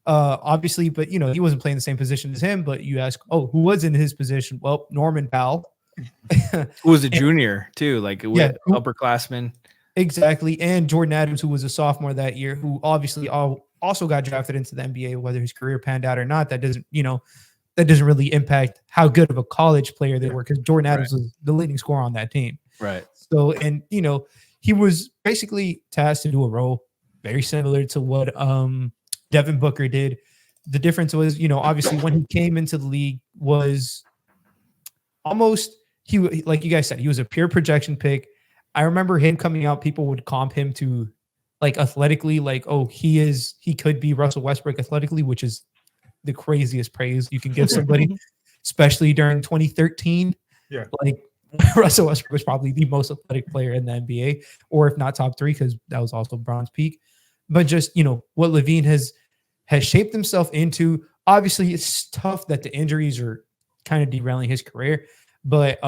Obviously, but he wasn't playing the same position as him. But you ask, who was in his position? Well, Norman Powell, who was a junior too, like upperclassman. Exactly, and Jordan Adams, who was a sophomore that year, who obviously also got drafted into the NBA. Whether his career panned out or not, that doesn't really impact how good of a college player they were, because Jordan Adams was the leading scorer on that team. Right. So, and he was basically tasked to do a role very similar to what Devin Booker did. The difference was, obviously when he came into the league was almost like you guys said, he was a pure projection pick. I remember him coming out, people would comp him to like athletically, like, oh, he could be Russell Westbrook athletically, which is the craziest praise you can give somebody, especially during 2013. Yeah. Like Russell Westbrook was probably the most athletic player in the NBA, or if not top 3, because that was also Bron's peak. But just, what Lavine has shaped himself into. Obviously, it's tough that the injuries are kind of derailing his career. But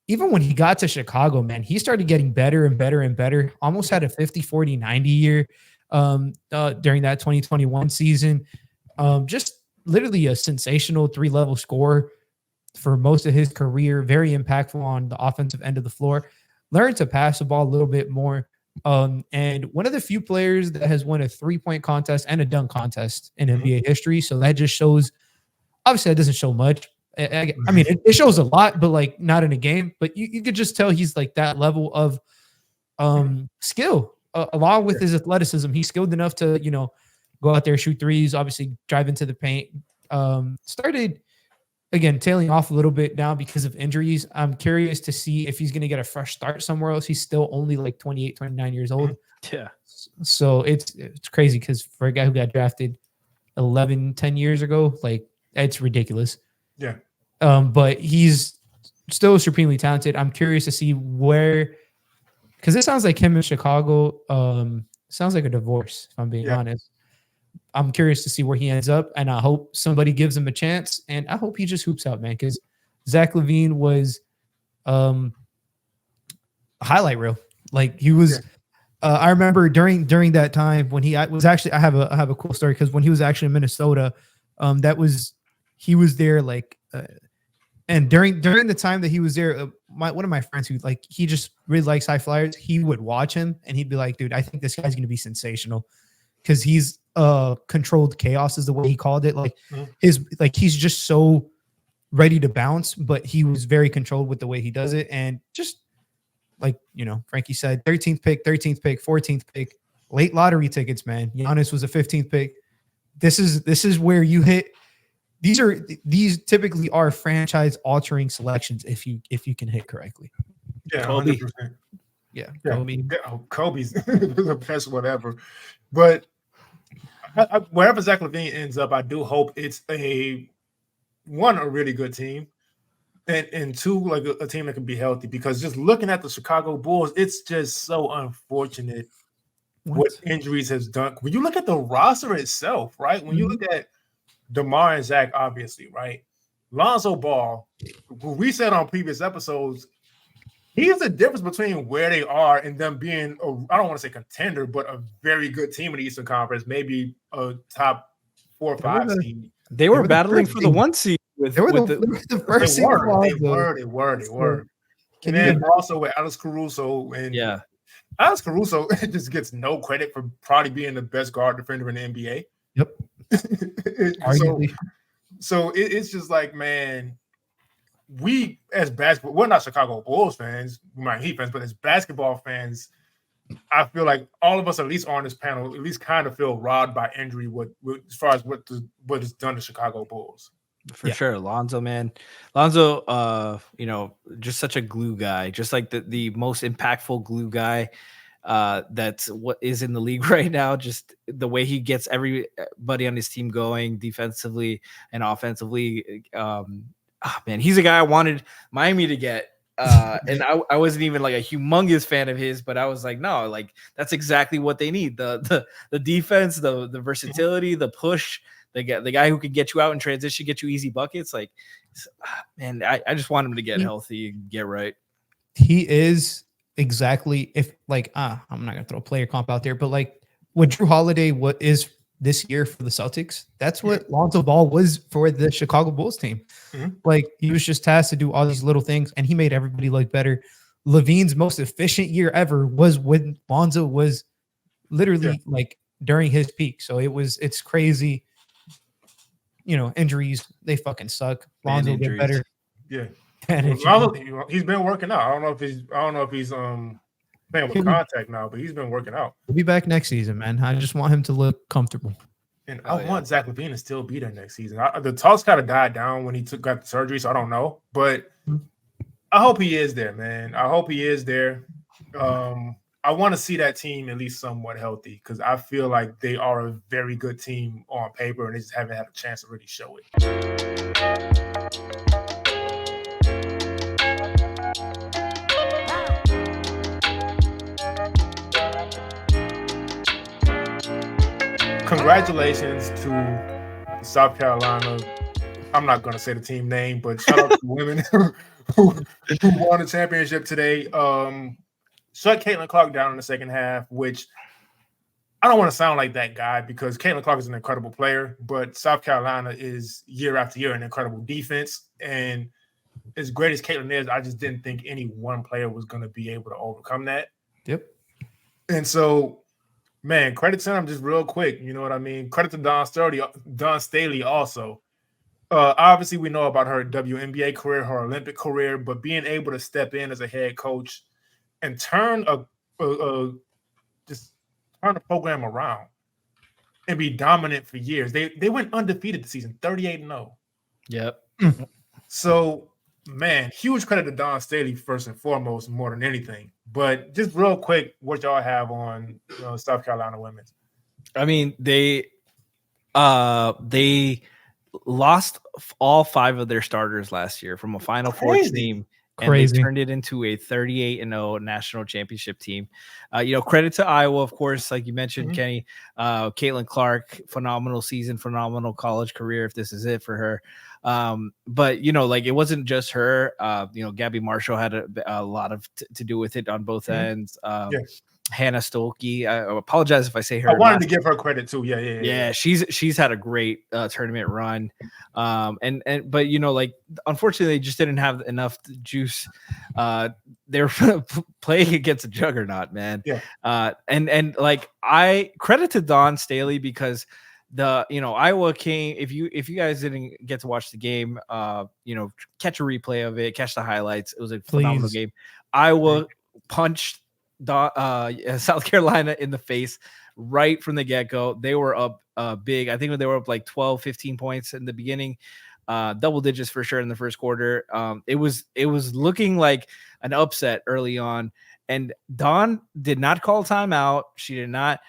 even when he got to Chicago, man, he started getting better and better and better. Almost had a 50, 40, 90 year during that 2021 season. Just literally a sensational 3-level scorer for most of his career. Very impactful on the offensive end of the floor. Learned to pass the ball a little bit more. And one of the few players that has won a 3-point contest and a dunk contest in NBA history. So that just shows, obviously that doesn't show much. I mean, it shows a lot, but like not in a game, but you could just tell he's like that level of skill along with his athleticism. He's skilled enough to, go out there, shoot threes, obviously drive into the paint. Started again, tailing off a little bit now because of injuries. I'm curious to see if he's going to get a fresh start somewhere else. He's still only like 28, 29 years old. Yeah. So it's crazy because for a guy who got drafted 11, 10 years ago, like it's ridiculous. Yeah. But he's still supremely talented. I'm curious to see where, because it sounds like him in Chicago sounds like a divorce, if I'm being honest. I'm curious to see where he ends up, and I hope somebody gives him a chance, and I hope he just hoops out, man, because Zach Lavine was a highlight reel. Like he was I remember during that time when he was actually, I have a cool story, because when he was actually in Minnesota, he was there like and during the time that he was there, one of my friends who like he just really likes high flyers, he would watch him and he'd be like, dude, I think this guy's gonna be sensational, because he's controlled chaos is the way he called it. Like he's just so ready to bounce, but he was very controlled with the way he does it. And just like, Frankie said, 13th pick, 14th pick, late lottery tickets, man. Giannis was a 15th pick. This is where you hit. These typically are franchise altering selections if you can hit correctly. Yeah, Kobe. 100%. Yeah. Kobe's the best, whatever. But wherever Zach Lavine ends up, I do hope it's a really good team, and two, like a team that can be healthy. Because just looking at the Chicago Bulls, it's just so unfortunate what injuries has done. When you look at the roster itself, right? When you look at DeMar and Zach, obviously, right? Lonzo Ball, who we said on previous episodes, he's the difference between where they are and them being, I don't want to say contender, but a very good team in the Eastern Conference, maybe a top 4 or 5 seed. They were battling for the 1 seed. They were the first seed. They were. And then also with Alex Caruso. And Alex Caruso just gets no credit for probably being the best guard defender in the NBA. Yep. So it's just like, man, we as basketball, we're not Chicago Bulls fans, we might Heat fans, but as basketball fans, I feel like all of us, at least on this panel, at least kind of feel robbed by injury as far as what is done to Chicago Bulls. For sure. Lonzo, man. Lonzo, just such a glue guy, just like the most impactful glue guy that's what is in the league right now. Just the way he gets everybody on his team going defensively and offensively. Man, he's a guy I wanted Miami to get. And I wasn't even like a humongous fan of his, but I was like, no, like that's exactly what they need. The defense, the versatility, the push, the guy who can get you out in transition, get you easy buckets. Like, man, I just want him to get healthy and get right. He is exactly, if like, I'm not gonna throw a player comp out there, but like what Drew Holiday, what is this year for the Celtics, that's what Lonzo Ball was for the Chicago Bulls team. Like he was just tasked to do all these little things, and he made everybody look better. Levine's most efficient year ever was when Lonzo was literally like during his peak. So it's crazy. Injuries, they fucking suck. Lonzo get better. Yeah. Lonzo, he's been working out. I don't know if he's playing with contact now, but he's been working out. He'll be back next season, man. I just want him to look comfortable. And I want Zach Lavine to still be there next season. The talks kind of died down when he got the surgery, so I don't know. But I hope he is there, man. I hope he is there. I want to see that team at least somewhat healthy because I feel like they are a very good team on paper and they just haven't had a chance to really show it. Congratulations to South Carolina. I'm not going to say the team name, but shout out to the women who won the championship today. Shut Caitlin Clark down in the second half, which I don't want to sound like that guy because Caitlin Clark is an incredible player, but South Carolina is year after year an incredible defense. And as great as Caitlin is, I just didn't think any one player was going to be able to overcome that. Yep. And so, man, credit to him just real quick. You know what I mean? Credit to Dawn Staley also. Obviously, we know about her WNBA career, her Olympic career, but being able to step in as a head coach and turn the program around and be dominant for years. They went undefeated this season, 38-0. Yep. So, man, huge credit to Dawn Staley first and foremost, more than anything. But just real quick, what y'all have on South Carolina women? I mean, they lost all 5 of their starters last year from a Final Four team. And they turned it into a 38-0 national championship team. Credit to Iowa, of course, like you mentioned, Kenny. Caitlin Clark, phenomenal season, phenomenal college career, if this is it for her. But it wasn't just her. Gabby Marshall had a lot of to do with it on both ends. Hannah Stolke. I apologize if I say her. I wanted to give her credit too. Yeah. She's had a great tournament run. But unfortunately, they just didn't have enough juice. They were playing against a juggernaut, man. Yeah. I credit to Dawn Staley because Iowa came. If you guys didn't get to watch the game, catch a replay of it, catch the highlights. It was a phenomenal game. Iowa punched South Carolina in the face right from the get-go. They were up big. I think they were up like 12, 15 points in the beginning, double digits for sure in the first quarter. It was looking like an upset early on, and Dawn did not call timeout. She did not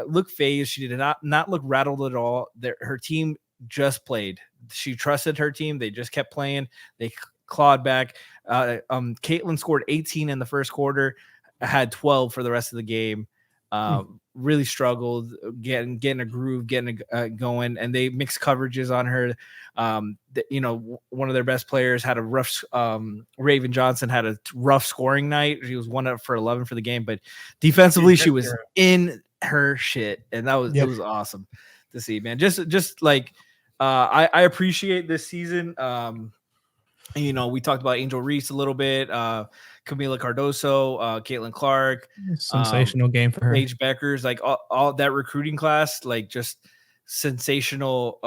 look phased. She did not look rattled at all. Her team just played. She trusted her team. They just kept playing. They clawed back. Caitlin scored 18 in the first quarter, had 12 for the rest of the game. Really struggled getting a groove, going, and they mixed coverages on her. One of their best players had a rough. Raven Johnson had a rough scoring night. She was 1 for 11 for the game, but defensively she was in her shit, and that was it was awesome to see, man. Just like I appreciate this season. We talked about Angel Reese a little bit. Camila Cardoso, Caitlin Clark, sensational game for her. Paige Beckers, like all that recruiting class, like just sensational.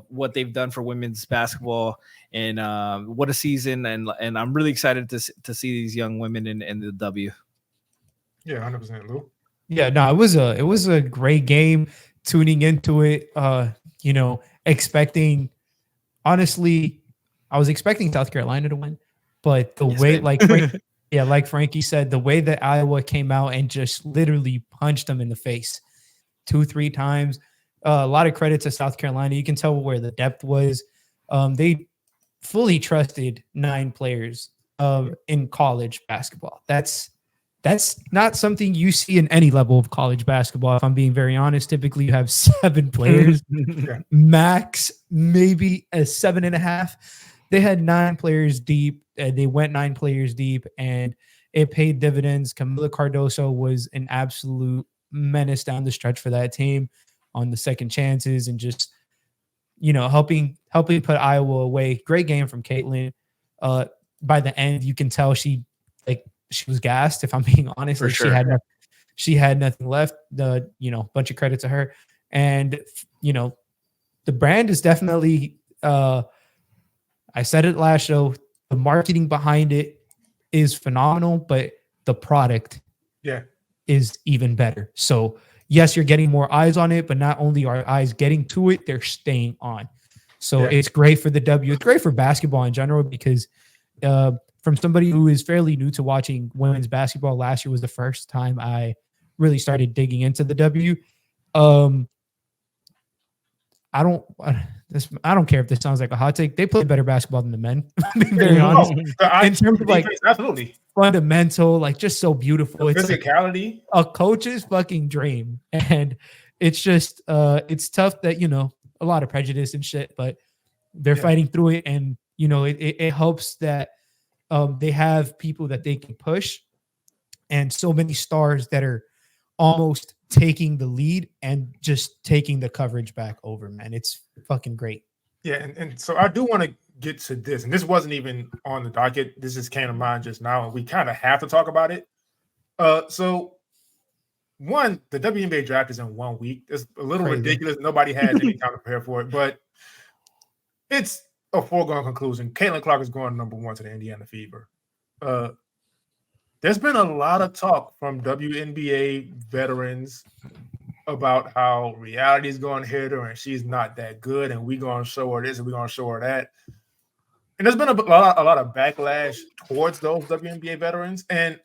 What they've done for women's basketball, and what a season! And I'm really excited to see these young women in the W. Yeah, 100%, Lou. Yeah, no, it was a great game. Tuning into it, expecting, honestly, I was expecting South Carolina to win, but the way, like Frankie said, the way that Iowa came out and just literally punched them in the face 2-3 times. A lot of credit to South Carolina. You can tell where the depth was. They fully trusted 9 players in college basketball. That's not something you see in any level of college basketball. If I'm being very honest, typically you have 7 players, max maybe a 7.5. They had 9 players deep. They went 9 players deep, and it paid dividends. Camila Cardoso was an absolute menace down the stretch for that team on the second chances and just, helping put Iowa away. Great game from Caitlin. By the end, you can tell she was gassed, if I'm being honest. For sure. She had nothing left. Bunch of credit to her. And, the brand is definitely, I said it last show, the marketing behind it is phenomenal, but the product is even better. So yes, you're getting more eyes on it, but not only are eyes getting to it, they're staying on. So it's great for the W. It's great for basketball in general because from somebody who is fairly new to watching women's basketball, last year was the first time I really started digging into the W. I don't care if this sounds like a hot take. They play better basketball than the men. Being very honest, in terms of like absolutely fundamental, like just so beautiful. It's physicality, like a coach's fucking dream, and it's just it's tough that a lot of prejudice and shit, but they're fighting through it, and it helps that they have people that they can push, and so many stars that are almost taking the lead and just taking the coverage back over, man. It's fucking great. Yeah, and so I do want to get to this, and this wasn't even on the docket. This just came to mind just now, and we kind of have to talk about it. So one, the WNBA draft is in 1 week. It's a little ridiculous. Nobody has any time to prepare for it, but it's a foregone conclusion. Caitlin Clark is going number 1 to the Indiana Fever. There's been a lot of talk from WNBA veterans about how reality is going to hit her and she's not that good, and we're going to show her this and we're going to show her that. And there's been a lot of backlash towards those WNBA veterans. And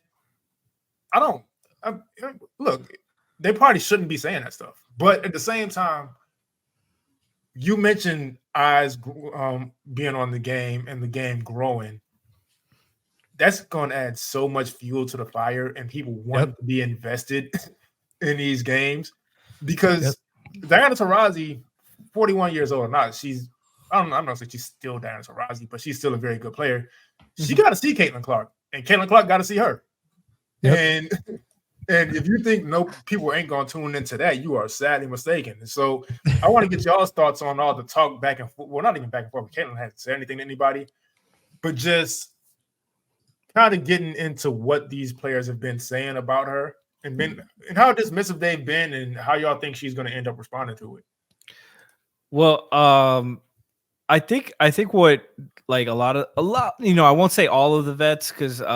look, they probably shouldn't be saying that stuff. But at the same time, you mentioned eyes being on the game and the game growing. That's going to add so much fuel to the fire, and people want to be invested in these games because Diana Taurasi, 41 years old or not, I'm not saying she's still Diana Taurasi, but she's still a very good player. She got to see Caitlin Clark, and Caitlin Clark got to see her. And if you think people ain't going to tune into that, you are sadly mistaken. And so I want to get y'all's thoughts on all the talk back and forth. Well, not even back and forth. Caitlin hasn't said anything to anybody, but just kind of getting into what these players have been saying about her and how dismissive they've been and how y'all think she's going to end up responding to it. Well, I think what like a lot, I won't say all of the vets because there's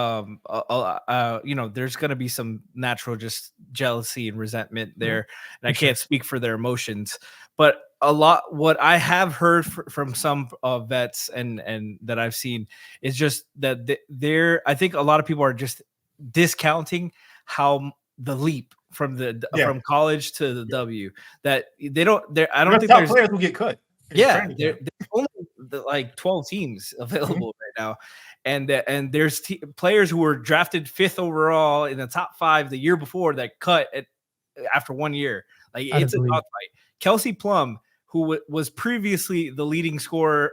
going to be some natural just jealousy and resentment there, and I can't speak for their emotions, but a lot what I have heard from some vets and that I've seen is just that I think a lot of people are just discounting how the leap from from college to the W that I don't think there's players who get cut. Yeah, there's only like 12 teams available right now, and there's players who were drafted 5th overall in the top 5 the year before that cut after 1 year. Like it's a dogfight. Kelsey Plum, who was previously the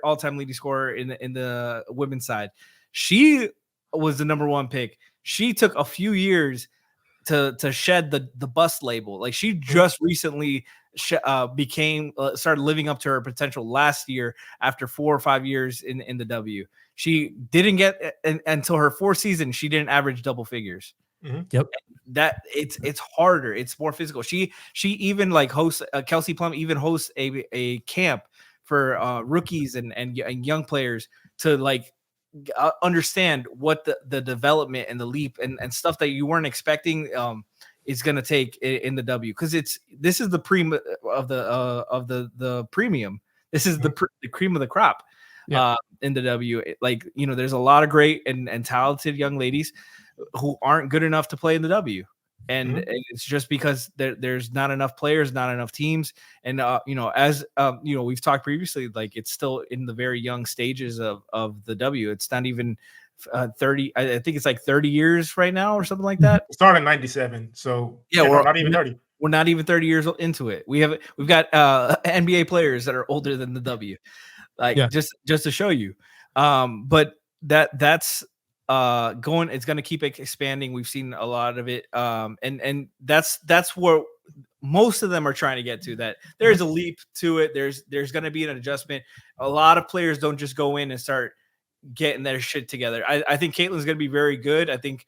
all-time leading scorer in the women's side, she was the number 1 pick. She took a few years to shed the bust label. Like she just recently started living up to her potential last year after 4 or 5 years in the W. She didn't get until her 4th season. She didn't average double figures. Yep. That it's harder. It's more physical. She even like hosts Kelsey Plum even hosts a camp for rookies and young players to like understand what the development and the leap and stuff that you weren't expecting is going to take in the W, because this is the cream of the premium. This is the cream of the crop in the W. Like, there's a lot of great and talented young ladies who aren't good enough to play in the W. And it's just because there's not enough players, not enough teams. And, as we've talked previously, like it's still in the very young stages of the W. It's not even 30. I think it's like 30 years right now or something like that. It started in 97. So we're not even 30. We're not even 30 years into it. We've got NBA players that are older than the W, just to show you. But that's it's going to keep expanding. We've seen a lot of it. And that's where most of them are trying to get to, that there's a leap to it. There's going to be an adjustment. A lot of players don't just go in and start getting their shit together. I think Caitlin's going to be very good. I think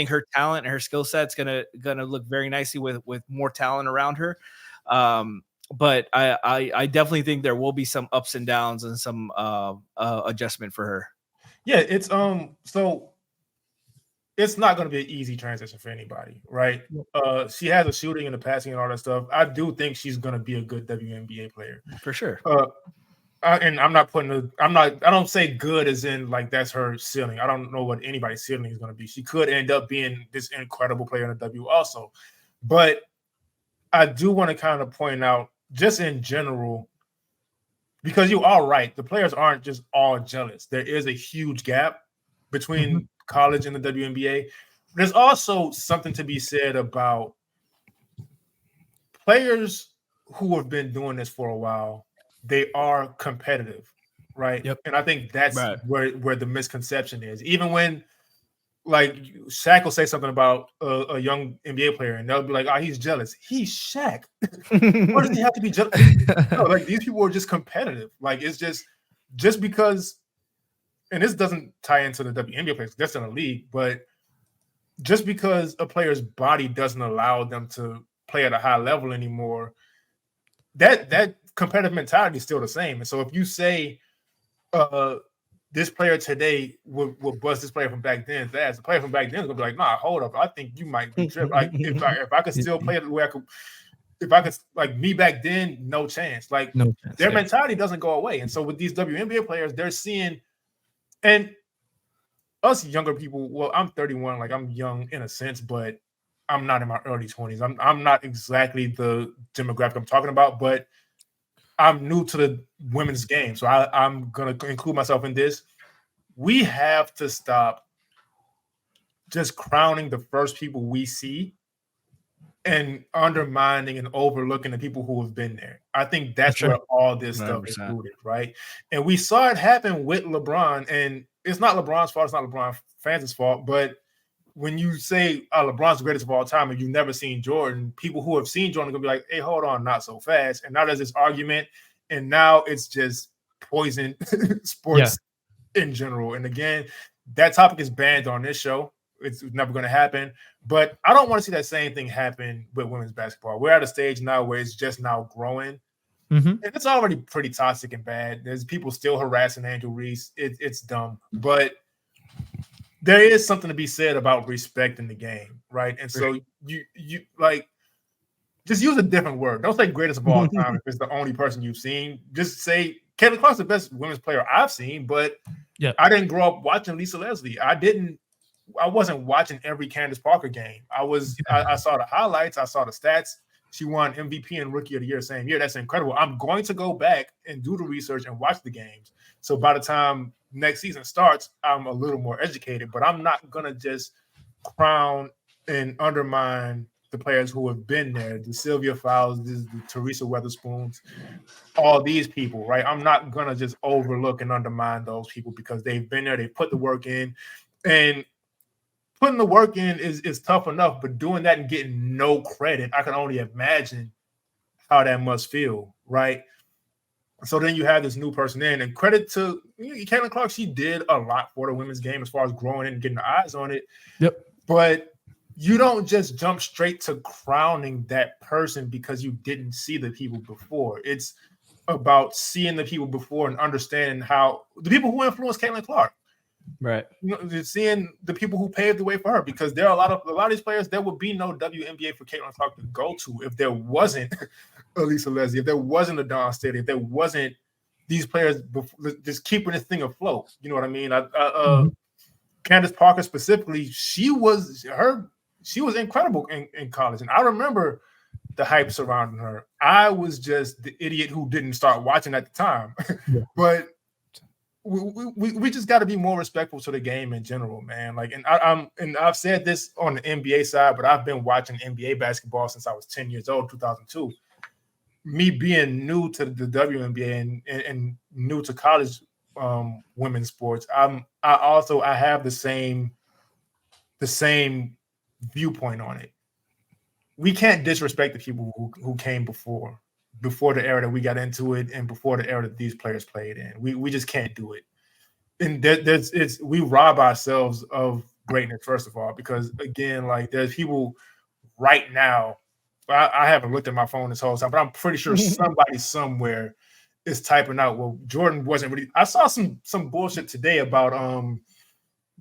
her talent and her skill set's going to look very nicely with more talent around her. But I definitely think there will be some ups and downs and some adjustment for her. Yeah, it's so it's not going to be an easy transition for anybody, right? She has a shooting and a passing and all that stuff. I do think she's going to be a good WNBA player for sure. and I'm not putting I don't say good as in like that's her ceiling. I don't know what anybody's ceiling is going to be. She could end up being this incredible player in the W also. But I do want to kind of point out just in general, because you are right, the players aren't just all jealous. There is a huge gap between college and the WNBA. There's also something to be said about players who have been doing this for a while. They are competitive, right? Yep. And I think that's where the misconception is. Even when like Shaq will say something about a young NBA player, and they'll be like, "Oh, he's jealous." He's Shaq. Why does he have to be jealous? No, like these people are just competitive. Like it's just because, and this doesn't tie into the WNBA players. That's in the league, but just because a player's body doesn't allow them to play at a high level anymore, that competitive mentality is still the same. And so if you say this player today will bust this player from back then, the player from back then is gonna be like, nah, hold up, I think you might be tripping. Like if I could still play it the way I could, if I could like me back then, no chance. Like no chance, their mentality doesn't go away. And so with these WNBA players, they're seeing, and us younger people, well, I'm 31, like I'm young in a sense, but I'm not in my early 20s. I'm not exactly the demographic I'm talking about, but I'm new to the women's game. So I'm going to include myself in this. We have to stop just crowning the first people we see and undermining and overlooking the people who have been there. I think that's where all this 100%. Stuff is rooted, right? And we saw it happen with LeBron, and it's not LeBron's fault. It's not LeBron fans' fault, but when you say LeBron's the greatest of all time and you've never seen Jordan, people who have seen Jordan are going to be like, hey, hold on, not so fast. And now there's this argument, and now it's just poison sports in general. And again, that topic is banned on this show. It's never going to happen. But I don't want to see that same thing happen with women's basketball. We're at a stage now where it's just now growing. And it's already pretty toxic and bad. There's people still harassing Angel Reese. It's dumb. But there is something to be said about respecting the game, right? And so you like just use a different word. Don't say greatest of all time if it's the only person you've seen. Just say Caitlin Clark's the best women's player I've seen, but I didn't grow up watching Lisa Leslie. I wasn't watching every Candace Parker game. I saw the highlights, I saw the stats. She won MVP and Rookie of the Year same year. That's incredible. I'm going to go back and do the research and watch the games. So by the time next season starts, I'm a little more educated, but I'm not going to just crown and undermine the players who have been there, the Sylvia Fowles, the Teresa Weatherspoons, all these people, right? I'm not going to just overlook and undermine those people because they've been there, they put the work in, and putting the work in is tough enough, but doing that and getting no credit, I can only imagine how that must feel, right? So then you have this new person in, and credit to Caitlin Clark, she did a lot for the women's game as far as growing it and getting the eyes on it. But you don't just jump straight to crowning that person because you didn't see the people before. It's about seeing the people before and understanding how the people who influenced Caitlin Clark. Right. Seeing the people who paved the way for her, because there are a lot of these players, there would be no WNBA for Caitlin Clark to go to if there wasn't Elisa Leslie, if there wasn't a Dawn Staley, if there wasn't these players just keeping this thing afloat. You know what I mean? Candace Parker specifically, she was incredible in college, and I remember the hype surrounding her. I was just the idiot who didn't start watching at the time, but we just got to be more respectful to the game in general, man. Like, and I've said this on the NBA side, but I've been watching NBA basketball since I was 10 years old, 2002. Me being new to the WNBA and new to college women's sports, I have the same viewpoint on it. We can't disrespect the people who came before the era that we got into it and before the era that these players played in. We just can't do it. And we rob ourselves of greatness, first of all, because again, like there's people right now. I haven't looked at my phone this whole time, but I'm pretty sure somebody somewhere is typing out, well, Jordan wasn't really. I saw some bullshit today about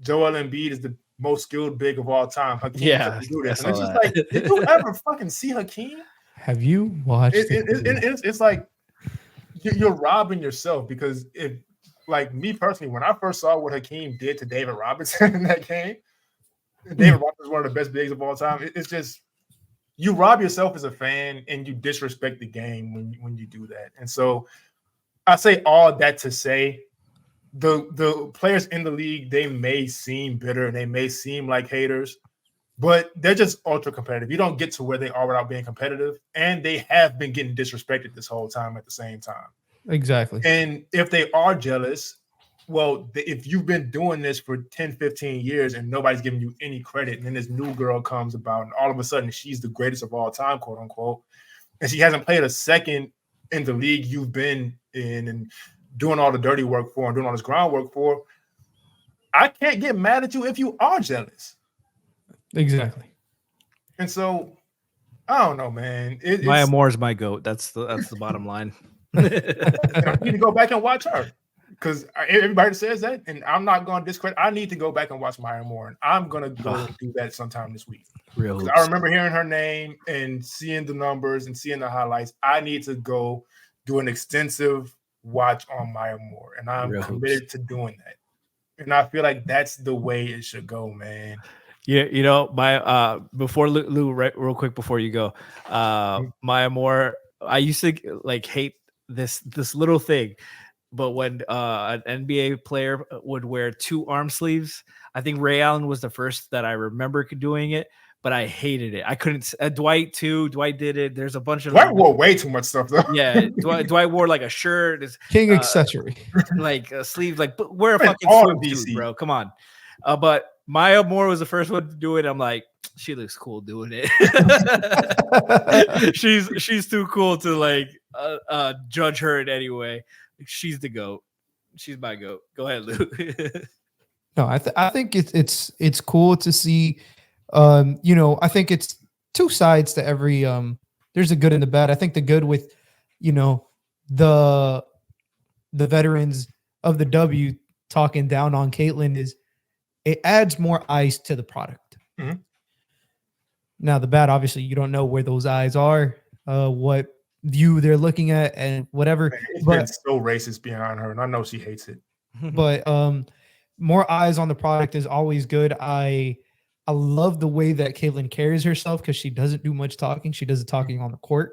Joel Embiid is the most skilled big of all time. Hakeem do this. And it's just like, did you ever fucking see Hakeem? Have you watched it's like you're robbing yourself because if, like me personally, when I first saw what Hakeem did to David Robinson in that game, David Robinson is one of the best bigs of all time. It's just you rob yourself as a fan and you disrespect the game when you do that. And so I say all that to say the players in the league, they may seem bitter and they may seem like haters, but they're just ultra competitive. You don't get to where they are without being competitive, and they have been getting disrespected this whole time at the same time. Exactly. And if they are jealous, well, if you've been doing this for 10, 15 years and nobody's giving you any credit, and then this new girl comes about and all of a sudden she's the greatest of all time, quote unquote, and she hasn't played a second in the league you've been in and doing all the dirty work for and doing all this groundwork for, I can't get mad at you if you are jealous. Exactly. And so, I don't know, man. Maya Moore is my GOAT. That's the bottom line. You need to go back and watch her because everybody says that, and I'm not going to discredit. I need to go back and watch Maya Moore, and I'm going to go and do that sometime this week. Real. I remember hearing her name and seeing the numbers and seeing the highlights. I need to go do an extensive watch on Maya Moore, and I'm committed to doing that. And I feel like that's the way it should go, man. Yeah, you know, my before Lou, real quick before you go, Maya Moore, I used to like hate this little thing, but when an NBA player would wear 2 arm sleeves, I think Ray Allen was the first that I remember doing it. But I hated it. I couldn't. Dwight too. Dwight did it. There's a bunch of. Dwight wore way too much stuff though. Yeah, Dwight wore like a shirt. King accessory. Like a sleeve. Like wear a fucking swimsuit, bro. Come on. But Maya Moore was the first one to do it. I'm like, she looks cool doing it. she's too cool to like judge her in any way. She's the GOAT. She's my GOAT. Go ahead, Lou. No, I think it's cool to see. You know, I think it's 2 sides to every there's a good and the bad. I think the good with, you know, the veterans of the W talking down on Caitlyn is it adds more eyes to the product. Mm-hmm. Now the bad, obviously you don't know where those eyes are, what view they're looking at and whatever. It's been so racist behind her, and I know she hates it. But more eyes on the product is always good. I love the way that Caitlyn carries herself because she doesn't do much talking. She does the talking on the court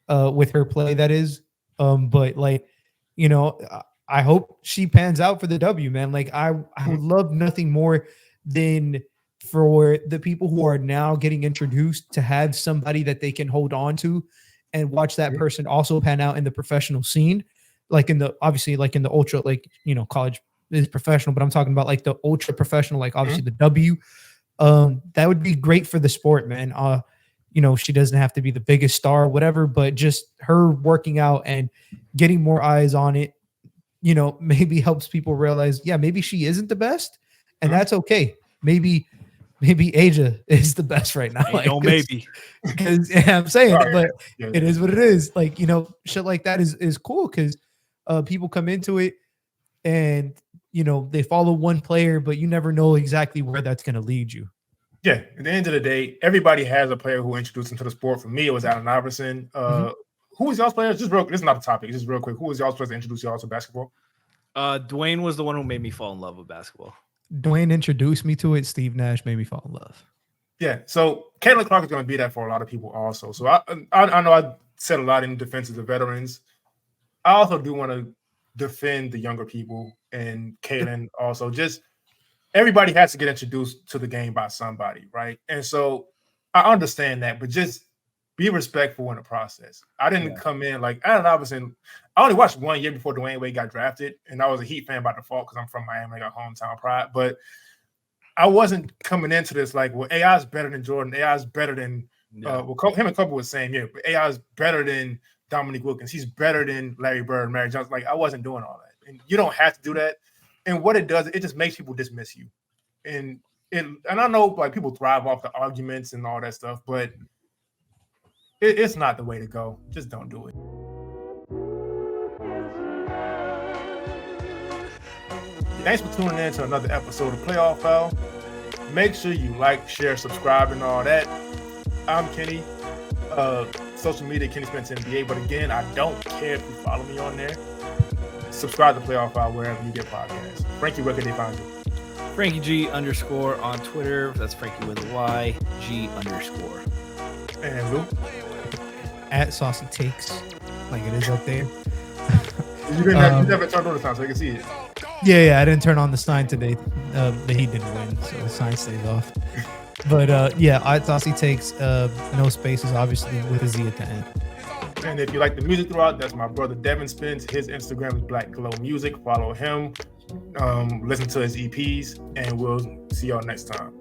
with her play, that is. But, like, you know, I hope she pans out for the W, man. Like, I would love nothing more than for the people who are now getting introduced to have somebody that they can hold on to and watch that person also pan out in the professional scene. Like, obviously, like in the ultra, like, you know, college is professional, but I'm talking about like the ultra professional, like obviously the W. That would be great for the sport, man. You know, she doesn't have to be the biggest star or whatever, but just her working out and getting more eyes on it, you know, maybe helps people realize, yeah, maybe she isn't the best, and that's okay. Maybe Asia is the best right now. Like, maybe. Because I'm saying it, but it is what it is. Like, you know, shit like that is cool because people come into it and, you know, they follow one player, but you never know exactly where that's going to lead you. Yeah. At the end of the day, everybody has a player who introduced them to the sport. For me, it was Allen Iverson. Who was y'all's player? Just real. This is not a topic. Just real quick. Who was y'all's player to introduce y'all to basketball? Dwayne was the one who made me fall in love with basketball. Dwayne introduced me to it. Steve Nash made me fall in love. Yeah. So Caitlin Clark is going to be that for a lot of people also. So I know I said a lot in defense of the veterans. I also do want to defend the younger people and Caitlin also. Just everybody has to get introduced to the game by somebody, right? And so I understand that, but just be respectful in the process. I didn't come in like Allen Iverson. I only watched 1 year before Dwayne Wade got drafted, and I was a Heat fan by default because I'm from Miami. I got hometown pride, but I wasn't coming into this like, well, AI is better than Jordan. AI is better than him and Kobe was saying, but AI is better than Dominique Wilkins. He's better than Larry Bird, Mary Johnson. Like, I wasn't doing all that, and you don't have to do that. And what it does, it just makes people dismiss you. And I know like people thrive off the arguments and all that stuff, but it's not the way to go. Just don't do it. Thanks for tuning in to another episode of Playoff Foul. Make sure you like, share, subscribe, and all that. I'm Kenny. social media, Kenny Spence NBA. But again, I don't care if you follow me on there. Subscribe to Playoff File wherever you get podcasts. Frankie, where can they find you? Frankie G _ on Twitter. That's Frankie with a Y, G _. And Lou? At Saucy Takes, like it is up there. You never turned on the time so you can see it. Yeah, I didn't turn on the sign today. The Heat didn't win, so the sign stays off. But at Saucy Takes, no spaces, obviously, with a Z at the end. And if you like the music throughout, that's my brother Devin Spence. His Instagram is BlackGlowMusic. Follow him. Listen to his EPs, and we'll see y'all next time.